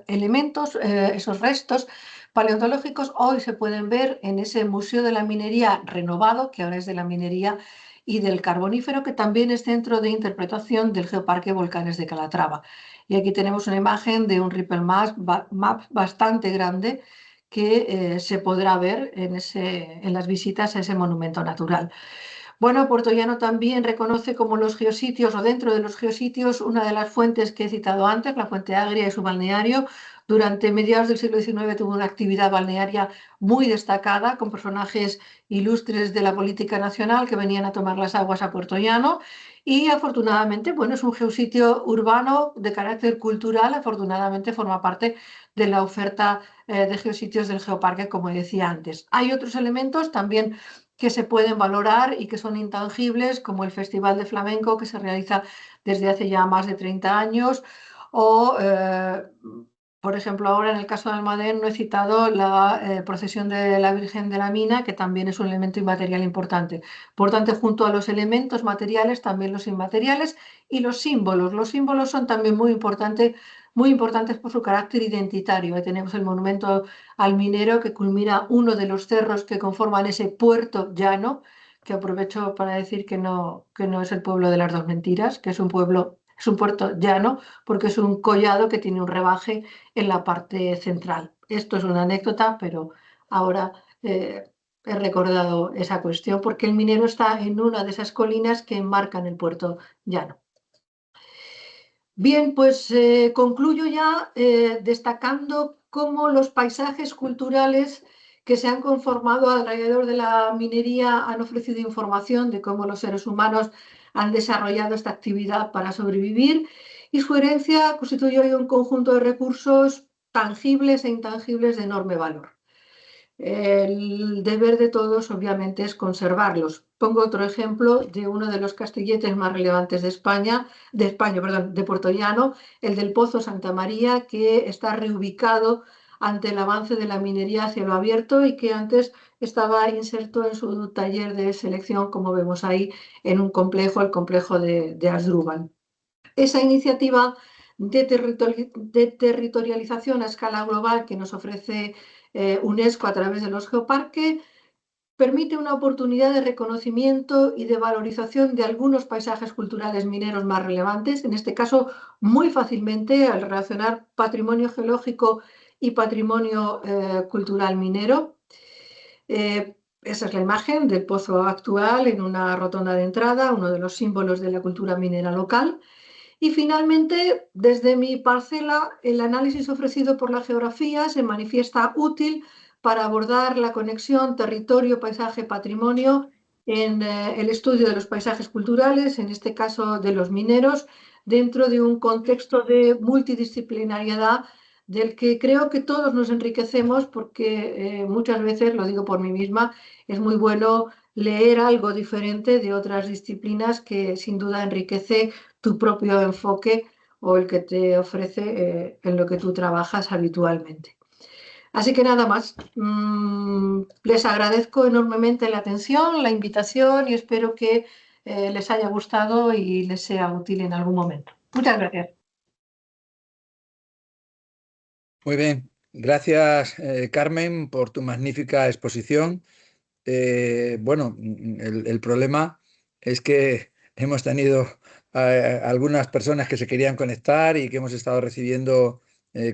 elementos, esos restos paleontológicos hoy se pueden ver en ese Museo de la Minería renovado, que ahora es de la minería y del carbonífero, que también es centro de interpretación del Geoparque Volcanes de Calatrava. Y aquí tenemos una imagen de un Ripple Map bastante grande que se podrá ver en las visitas a ese monumento natural. Bueno, Puerto Llano también reconoce como los geositios o dentro de los geositios una de las fuentes que he citado antes, la Fuente Agria y su balneario. Durante mediados del siglo XIX tuvo una actividad balnearia muy destacada con personajes ilustres de la política nacional que venían a tomar las aguas a Puerto Llano y afortunadamente, bueno, es un geositio urbano de carácter cultural, afortunadamente forma parte de la oferta de geositios del Geoparque, como decía antes. Hay otros elementos también que se pueden valorar y que son intangibles, como el Festival de Flamenco que se realiza desde hace ya más de 30 años, o, por ejemplo, ahora en el caso de Almadén no he citado la procesión de la Virgen de la Mina, que también es un elemento inmaterial importante. Por tanto, junto a los elementos materiales, también los inmateriales y los símbolos. Los símbolos son también muy importantes por su carácter identitario. Ahí tenemos el monumento al minero que culmina uno de los cerros que conforman ese puerto llano, que aprovecho para decir que no es el pueblo de las dos mentiras, que es un pueblo, es un puerto llano, porque es un collado que tiene un rebaje en la parte central. Esto es una anécdota, pero ahora he recordado esa cuestión, porque el minero está en una de esas colinas que enmarcan el puerto llano. Bien, pues concluyo ya destacando cómo los paisajes culturales que se han conformado alrededor de la minería han ofrecido información de cómo los seres humanos han desarrollado esta actividad para sobrevivir y su herencia constituye hoy un conjunto de recursos tangibles e intangibles de enorme valor. El deber de todos, obviamente, es conservarlos. Pongo otro ejemplo de uno de los castilletes más relevantes perdón, de Puerto Llano, el del Pozo Santa María, que está reubicado ante el avance de la minería a cielo abierto y que antes estaba inserto en su taller de selección, como vemos ahí, en un complejo, el complejo de Asdrúbal. Esa iniciativa de territorialización a escala global que nos ofrece UNESCO a través de los geoparques permite una oportunidad de reconocimiento y de valorización de algunos paisajes culturales mineros más relevantes, en este caso muy fácilmente al relacionar patrimonio geológico y patrimonio cultural minero. Esa es la imagen del pozo actual en una rotonda de entrada, uno de los símbolos de la cultura minera local. Y finalmente, desde mi parcela, el análisis ofrecido por la geografía se manifiesta útil para abordar la conexión territorio, paisaje, patrimonio en el estudio de los paisajes culturales, en este caso de los mineros, dentro de un contexto de multidisciplinariedad del que creo que todos nos enriquecemos porque muchas veces, lo digo por mí misma, es muy bueno leer algo diferente de otras disciplinas que sin duda enriquece tu propio enfoque o el que te ofrece en lo que tú trabajas habitualmente. Así que nada más, les agradezco enormemente la atención, la invitación y espero que les haya gustado y les sea útil en algún momento. Muchas gracias. Muy bien. Gracias, Carmen, por tu magnífica exposición. Bueno, el problema es que hemos tenido algunas personas que se querían conectar y que hemos estado recibiendo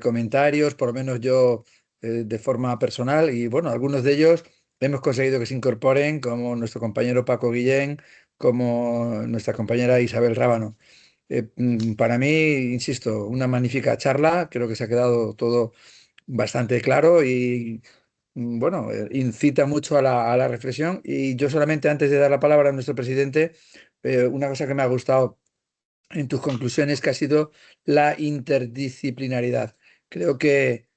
comentarios, por lo menos yo de forma personal, y bueno, algunos de ellos hemos conseguido que se incorporen, como nuestro compañero Paco Guillén, como nuestra compañera Isabel Rábano. Para mí, insisto, una magnífica charla, creo que se ha quedado todo bastante claro y bueno, incita mucho a la reflexión. Y yo solamente antes de dar la palabra a nuestro presidente, una cosa que me ha gustado en tus conclusiones que ha sido la interdisciplinaridad. Creo que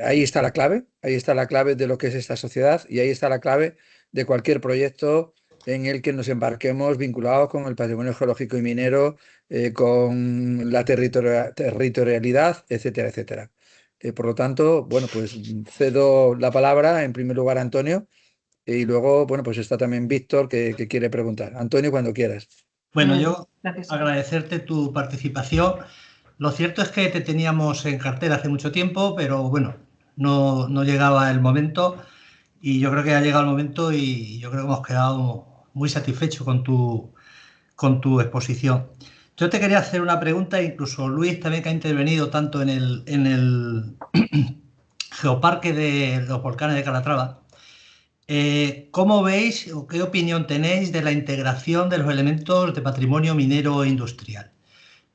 ahí está la clave de lo que es esta sociedad y ahí está la clave de cualquier proyecto en el que nos embarquemos vinculados con el patrimonio geológico y minero, con la territorialidad, etcétera, etcétera. Por lo tanto, bueno, pues cedo la palabra en primer lugar a Antonio y luego, bueno, pues está también Víctor que quiere preguntar. Antonio, cuando quieras. Bueno, yo Gracias. agradecerte tu participación. Lo cierto es que te teníamos en cartera hace mucho tiempo, pero bueno, no llegaba el momento y yo creo que ha llegado el momento y yo creo que hemos quedado muy satisfechos con tu exposición. Yo te quería hacer una pregunta, incluso Luis también que ha intervenido tanto en el Geoparque de los volcanes de Calatrava. ¿Cómo veis o qué opinión tenéis de la integración de los elementos de patrimonio minero e industrial?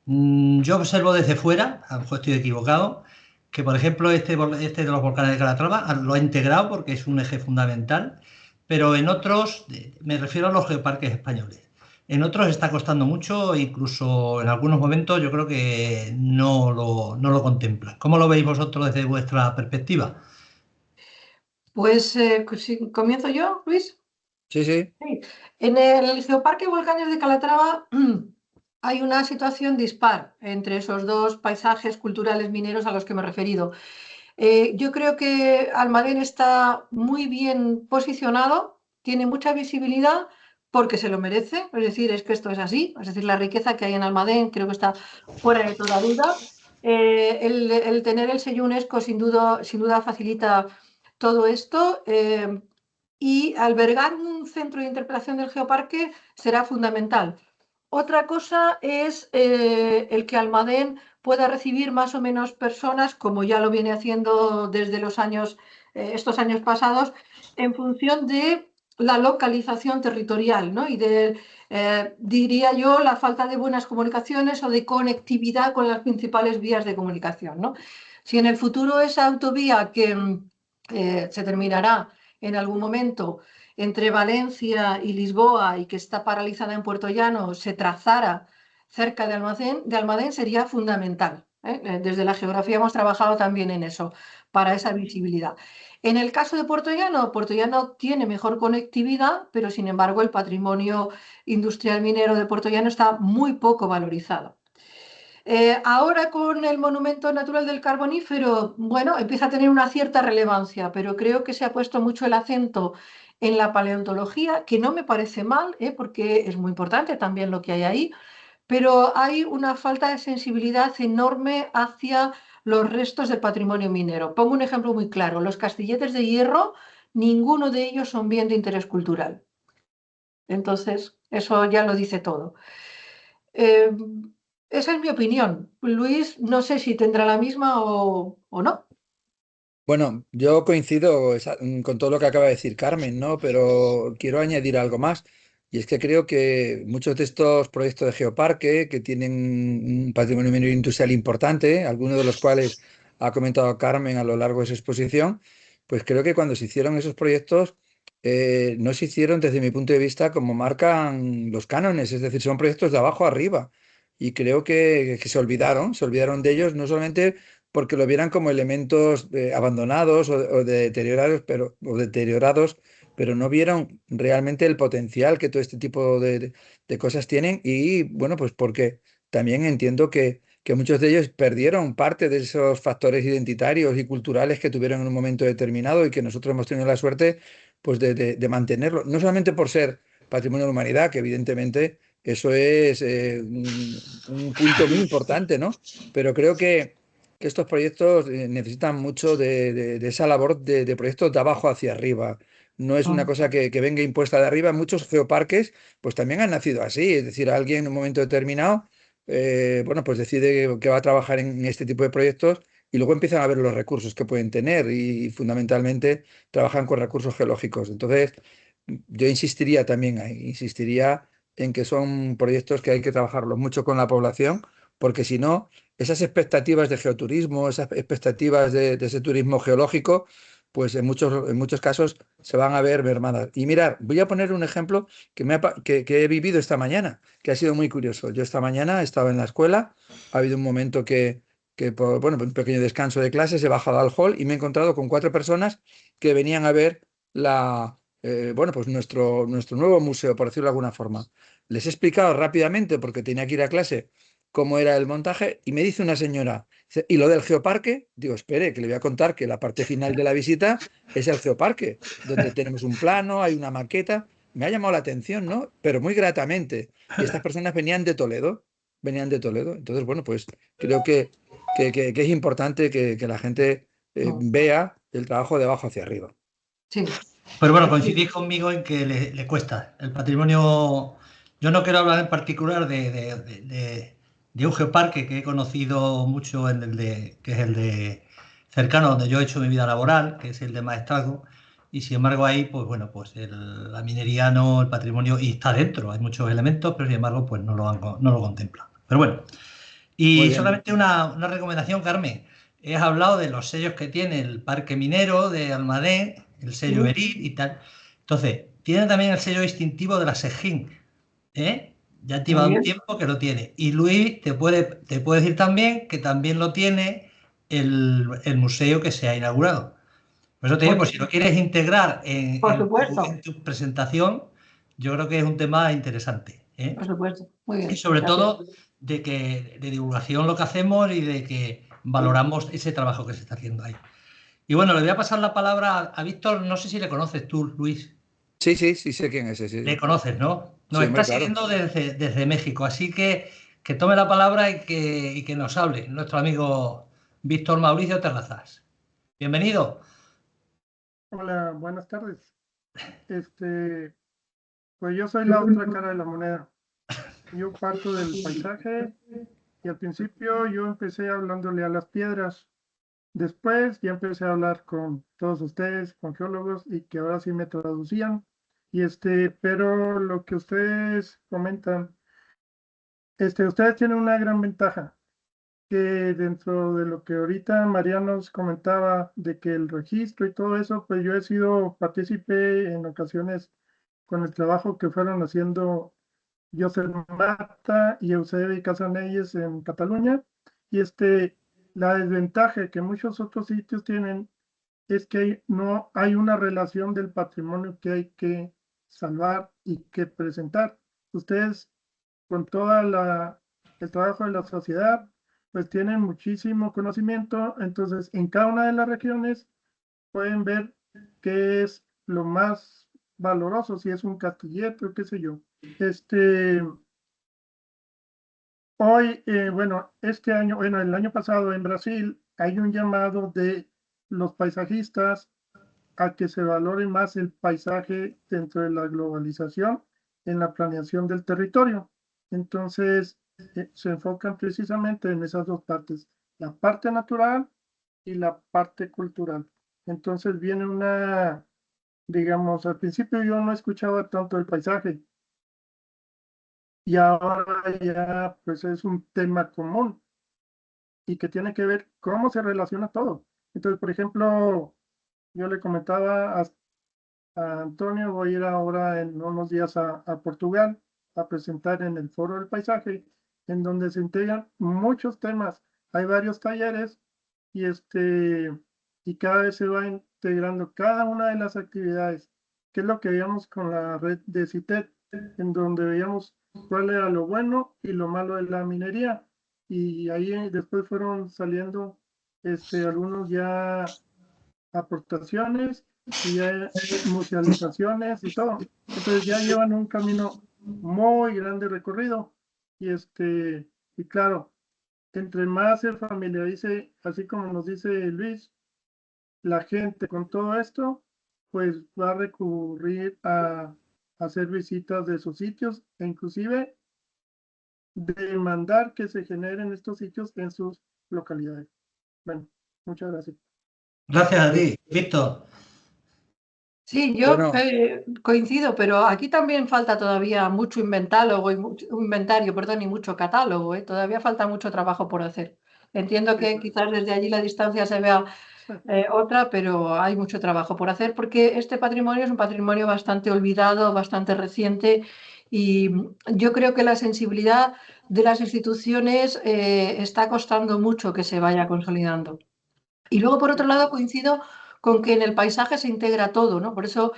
Yo observo desde fuera, a lo mejor estoy equivocado, que por ejemplo este de los volcanes de Calatrava lo ha integrado porque es un eje fundamental, pero en otros, me refiero a los geoparques españoles, en otros está costando mucho, incluso en algunos momentos yo creo que no lo contemplan. ¿Cómo lo veis vosotros desde vuestra perspectiva? Pues comienzo yo, Luis. Sí, sí. Sí. En el Geoparque Volcanes de Calatrava hay una situación dispar entre esos dos paisajes culturales mineros a los que me he referido. Yo creo que Almadén está muy bien posicionado, tiene mucha visibilidad porque se lo merece, es decir, es que esto es así, es decir, la riqueza que hay en Almadén creo que está fuera de toda duda. El tener el sello UNESCO sin duda facilita todo esto. Y albergar un centro de interpretación del geoparque será fundamental. Otra cosa es el que Almadén pueda recibir más o menos personas, como ya lo viene haciendo desde estos años pasados, en función de la localización territorial, ¿no? Y de, diría yo, la falta de buenas comunicaciones o de conectividad con las principales vías de comunicación, ¿no? Si en el futuro esa autovía que se terminará en algún momento entre Valencia y Lisboa y que está paralizada en Puerto Llano se trazara cerca de Almadén sería fundamental. Desde la geografía hemos trabajado también en eso, para esa visibilidad. En el caso de Puerto Llano tiene mejor conectividad, pero sin embargo el patrimonio industrial minero de Puerto Llano está muy poco valorizado. Ahora con el Monumento Natural del Carbonífero, bueno, empieza a tener una cierta relevancia, pero creo que se ha puesto mucho el acento en la paleontología, que no me parece mal, porque es muy importante también lo que hay ahí, pero hay una falta de sensibilidad enorme hacia los restos del patrimonio minero. Pongo un ejemplo muy claro, los castilletes de hierro, ninguno de ellos son bien de interés cultural. Entonces, eso ya lo dice todo. Eh, Esa es mi opinión. Luis, no sé si tendrá la misma o no. Bueno, yo coincido con todo lo que acaba de decir Carmen, ¿no? Pero quiero añadir algo más. Y es que creo que muchos de estos proyectos de geoparque que tienen un patrimonio minero industrial importante, algunos de los cuales ha comentado Carmen a lo largo de su exposición, pues creo que cuando se hicieron esos proyectos no se hicieron desde mi punto de vista como marcan los cánones, es decir, son proyectos de abajo arriba. Y creo que se olvidaron de ellos no solamente porque lo vieran como elementos abandonados o deteriorados, pero no vieron realmente el potencial que todo este tipo de cosas tienen. Y bueno, pues porque también entiendo que muchos de ellos perdieron parte de esos factores identitarios y culturales que tuvieron en un momento determinado y que nosotros hemos tenido la suerte pues de mantenerlo, no solamente por ser patrimonio de la humanidad, que evidentemente eso es un punto muy importante, ¿no? Pero creo que que estos proyectos necesitan mucho de esa labor de proyectos de abajo hacia arriba. No es una cosa que venga impuesta de arriba. Muchos geoparques pues también han nacido así. Es decir, alguien en un momento determinado bueno, pues decide que va a trabajar en este tipo de proyectos y luego empiezan a ver los recursos que pueden tener y fundamentalmente trabajan con recursos geológicos. Entonces, yo insistiría también ahí, insistiría en que son proyectos que hay que trabajarlos mucho con la población, porque si no, esas expectativas de geoturismo, esas expectativas de ese turismo geológico, pues en muchos casos se van a ver mermadas. Y mirar, voy a poner un ejemplo que he vivido esta mañana, que ha sido muy curioso. Yo esta mañana estaba en la escuela, ha habido un momento que por bueno, un pequeño descanso de clases, he bajado al hall y me he encontrado con 4 personas que venían a ver bueno, pues nuestro nuevo museo, por decirlo de alguna forma. Les he explicado rápidamente, porque tenía que ir a clase, cómo era el montaje, y me dice una señora, dice, ¿y lo del geoparque? Digo, espere, que le voy a contar que la parte final de la visita es el geoparque, donde tenemos un plano, hay una maqueta. Me ha llamado la atención, ¿no? Pero muy gratamente. Y estas personas venían de Toledo. Entonces, bueno, pues creo que es importante que la gente vea el trabajo de abajo hacia arriba. Sí. Pero bueno, coincidís conmigo en que le cuesta. El patrimonio, yo no quiero hablar en particular de un geoparque que he conocido mucho, que es el de cercano donde yo he hecho mi vida laboral, que es el de Maestrazgo, y sin embargo ahí, pues bueno, pues la minería no, el patrimonio, y está dentro, hay muchos elementos, pero sin embargo, pues no lo contempla. Pero bueno, Muy y bien. solamente una recomendación, Carmen. Has hablado de los sellos que tiene el Parque Minero de Almadén, el sello ERIT y tal. Entonces, tiene también el sello distintivo de la SEGIN, ¿eh? Ya Muy lleva un bien. tiempo que lo tiene. Y Luis te puede decir también que también lo tiene el museo que se ha inaugurado. Por eso te digo, Muy pues si bien. lo quieres integrar en, Por en tu, supuesto. en tu presentación, yo creo que es un tema interesante, ¿eh? Por supuesto. Muy Y bien. sobre Gracias. todo de divulgación lo que hacemos y de que valoramos ese trabajo que se está haciendo ahí. Y bueno, le voy a pasar la palabra a Víctor, no sé si le conoces tú, Luis. Sí, sí, sí sé quién es ese. Le Sí, conoces, ¿no? Nos sí, está hombre, claro. siguiendo desde México, así que tome la palabra y que nos hable nuestro amigo Víctor Mauricio Terrazas. Bienvenido. Hola, buenas tardes. Pues yo soy la otra cara de la moneda. Yo parto del paisaje y al principio yo empecé hablándole a las piedras. Después ya empecé a hablar con todos ustedes, con geólogos, y que ahora sí me traducían. Pero lo que ustedes comentan, ustedes tienen una gran ventaja, que dentro de lo que ahorita María nos comentaba de que el registro y todo eso, pues yo he sido partícipe en ocasiones con el trabajo que fueron haciendo Josep Mata y Eusebi Casanelles en Cataluña. Y la desventaja que muchos otros sitios tienen es que no hay una relación del patrimonio que hay que salvar y que presentar. Ustedes, con el trabajo de la sociedad, pues tienen muchísimo conocimiento. Entonces, en cada una de las regiones pueden ver qué es lo más valoroso, si es un castillete, qué sé yo. Hoy, bueno, el año pasado en Brasil hay un llamado de los paisajistas a que se valore más el paisaje dentro de la globalización en la planeación del territorio. Entonces, se enfocan precisamente en esas dos partes, la parte natural y la parte cultural. Entonces viene digamos, al principio yo no escuchaba tanto el paisaje y ahora ya pues es un tema común y que tiene que ver cómo se relaciona todo. Entonces, por ejemplo, yo le comentaba a Antonio, voy a ir ahora en unos días a Portugal a presentar en el Foro del Paisaje, en donde se integran muchos temas. Hay varios talleres y y cada vez se va integrando cada una de las actividades, que es lo que veíamos con la red de CITED, en donde veíamos cuál era lo bueno y lo malo de la minería. Y ahí después fueron saliendo algunos ya aportaciones y ya musealizaciones y todo. Entonces ya llevan un camino muy grande recorrido y y claro, entre más se familiarice, así como nos dice Luis, la gente con todo esto, pues va a recurrir a hacer visitas de sus sitios e inclusive demandar que se generen estos sitios en sus localidades. Bueno, muchas gracias. Gracias a ti, Víctor. Sí, yo Bueno, coincido, pero aquí también falta todavía mucho inventario, perdón, y mucho catálogo, ¿eh? Todavía falta mucho trabajo por hacer. Entiendo que quizás desde allí la distancia se vea otra, pero hay mucho trabajo por hacer porque este patrimonio es un patrimonio bastante olvidado, bastante reciente y yo creo que la sensibilidad de las instituciones está costando mucho que se vaya consolidando. Y luego, por otro lado, coincido con que en el paisaje se integra todo, ¿no? Por eso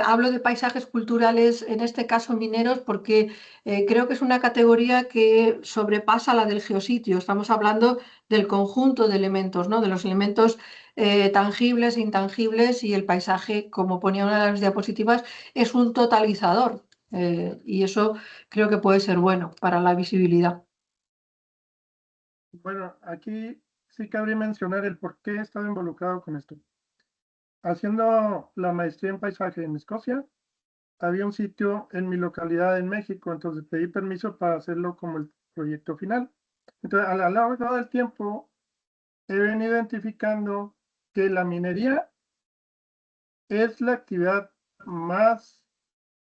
hablo de paisajes culturales, en este caso mineros, porque creo que es una categoría que sobrepasa la del geositio. Estamos hablando del conjunto de elementos, ¿no? De los elementos tangibles e intangibles, y el paisaje, como ponía una de las diapositivas, es un totalizador. Y eso creo que puede ser bueno para la visibilidad. Bueno, aquí sí cabría mencionar el por qué he estado involucrado con esto. Haciendo la maestría en paisaje en Escocia, había un sitio en mi localidad en México, entonces pedí permiso para hacerlo como el proyecto final. Entonces, a lo largo del tiempo, he venido identificando que la minería es la actividad más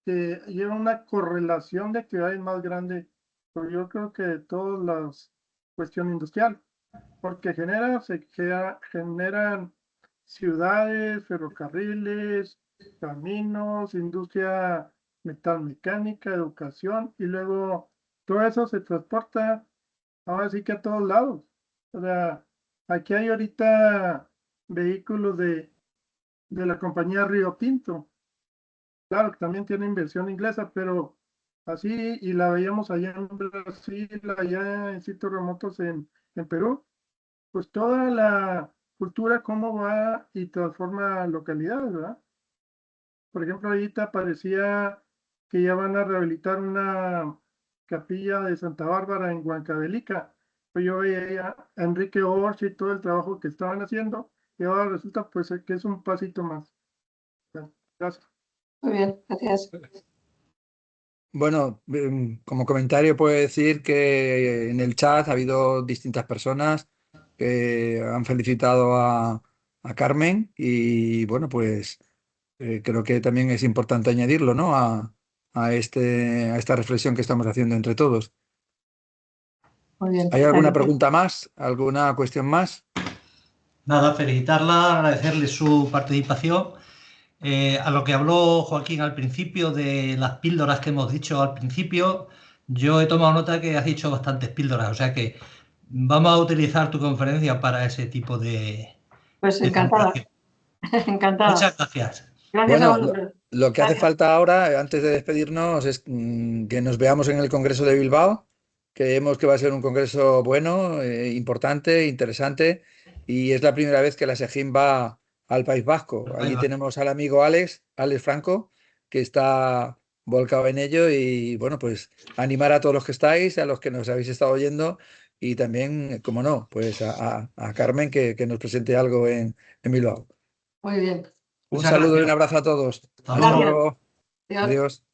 que lleva una correlación de actividades más grande, pero yo creo que de todas las cuestión industrial, porque generan ciudades, ferrocarriles, caminos, industria metalmecánica, educación, y luego todo eso se transporta ahora sí que a todos lados. O sea, aquí hay ahorita vehículos de la compañía Río Tinto. Claro que también tiene inversión inglesa, pero así, y la veíamos allá en Brasil, allá en sitios remotos en Perú, pues toda la cultura cómo va y transforma localidades, ¿verdad? Por ejemplo, ahorita parecía que ya van a rehabilitar una capilla de Santa Bárbara en Huancavelica. Pues yo veía a Enrique Orch y todo el trabajo que estaban haciendo, y ahora resulta pues que es un pasito más. Bueno, gracias. Muy bien, gracias. bueno, como comentario puedo decir que en el chat ha habido distintas personas que han felicitado a Carmen y bueno, pues creo que también es importante añadirlo, ¿no? A esta reflexión que estamos haciendo entre todos. Muy bien. ¿Hay alguna pregunta más? ¿Alguna cuestión más? Nada, felicitarla, agradecerle su participación. A lo que habló Joaquín al principio de las píldoras que hemos dicho al principio, yo he tomado nota que has dicho bastantes píldoras, o sea que vamos a utilizar tu conferencia para ese tipo Pues de encantada, celebración. encantada. Muchas gracias. Gracias a Bueno, vosotros. lo que hace Gracias. falta ahora, antes de despedirnos, es que nos veamos en el Congreso de Bilbao. Creemos que va a ser un congreso bueno, importante, interesante, y es la primera vez que la SEGIM va al País Vasco. Ahí Allí va. tenemos al amigo Alex Franco, que está volcado en ello, y bueno, pues animar a todos los que estáis, a los que nos habéis estado oyendo, y también, como no, pues a Carmen que nos presente algo en Bilbao. Muy bien. Un Muchas saludo y un gracias. abrazo a todos. Hasta Hasta luego. Gracias. luego. Adiós. Adiós.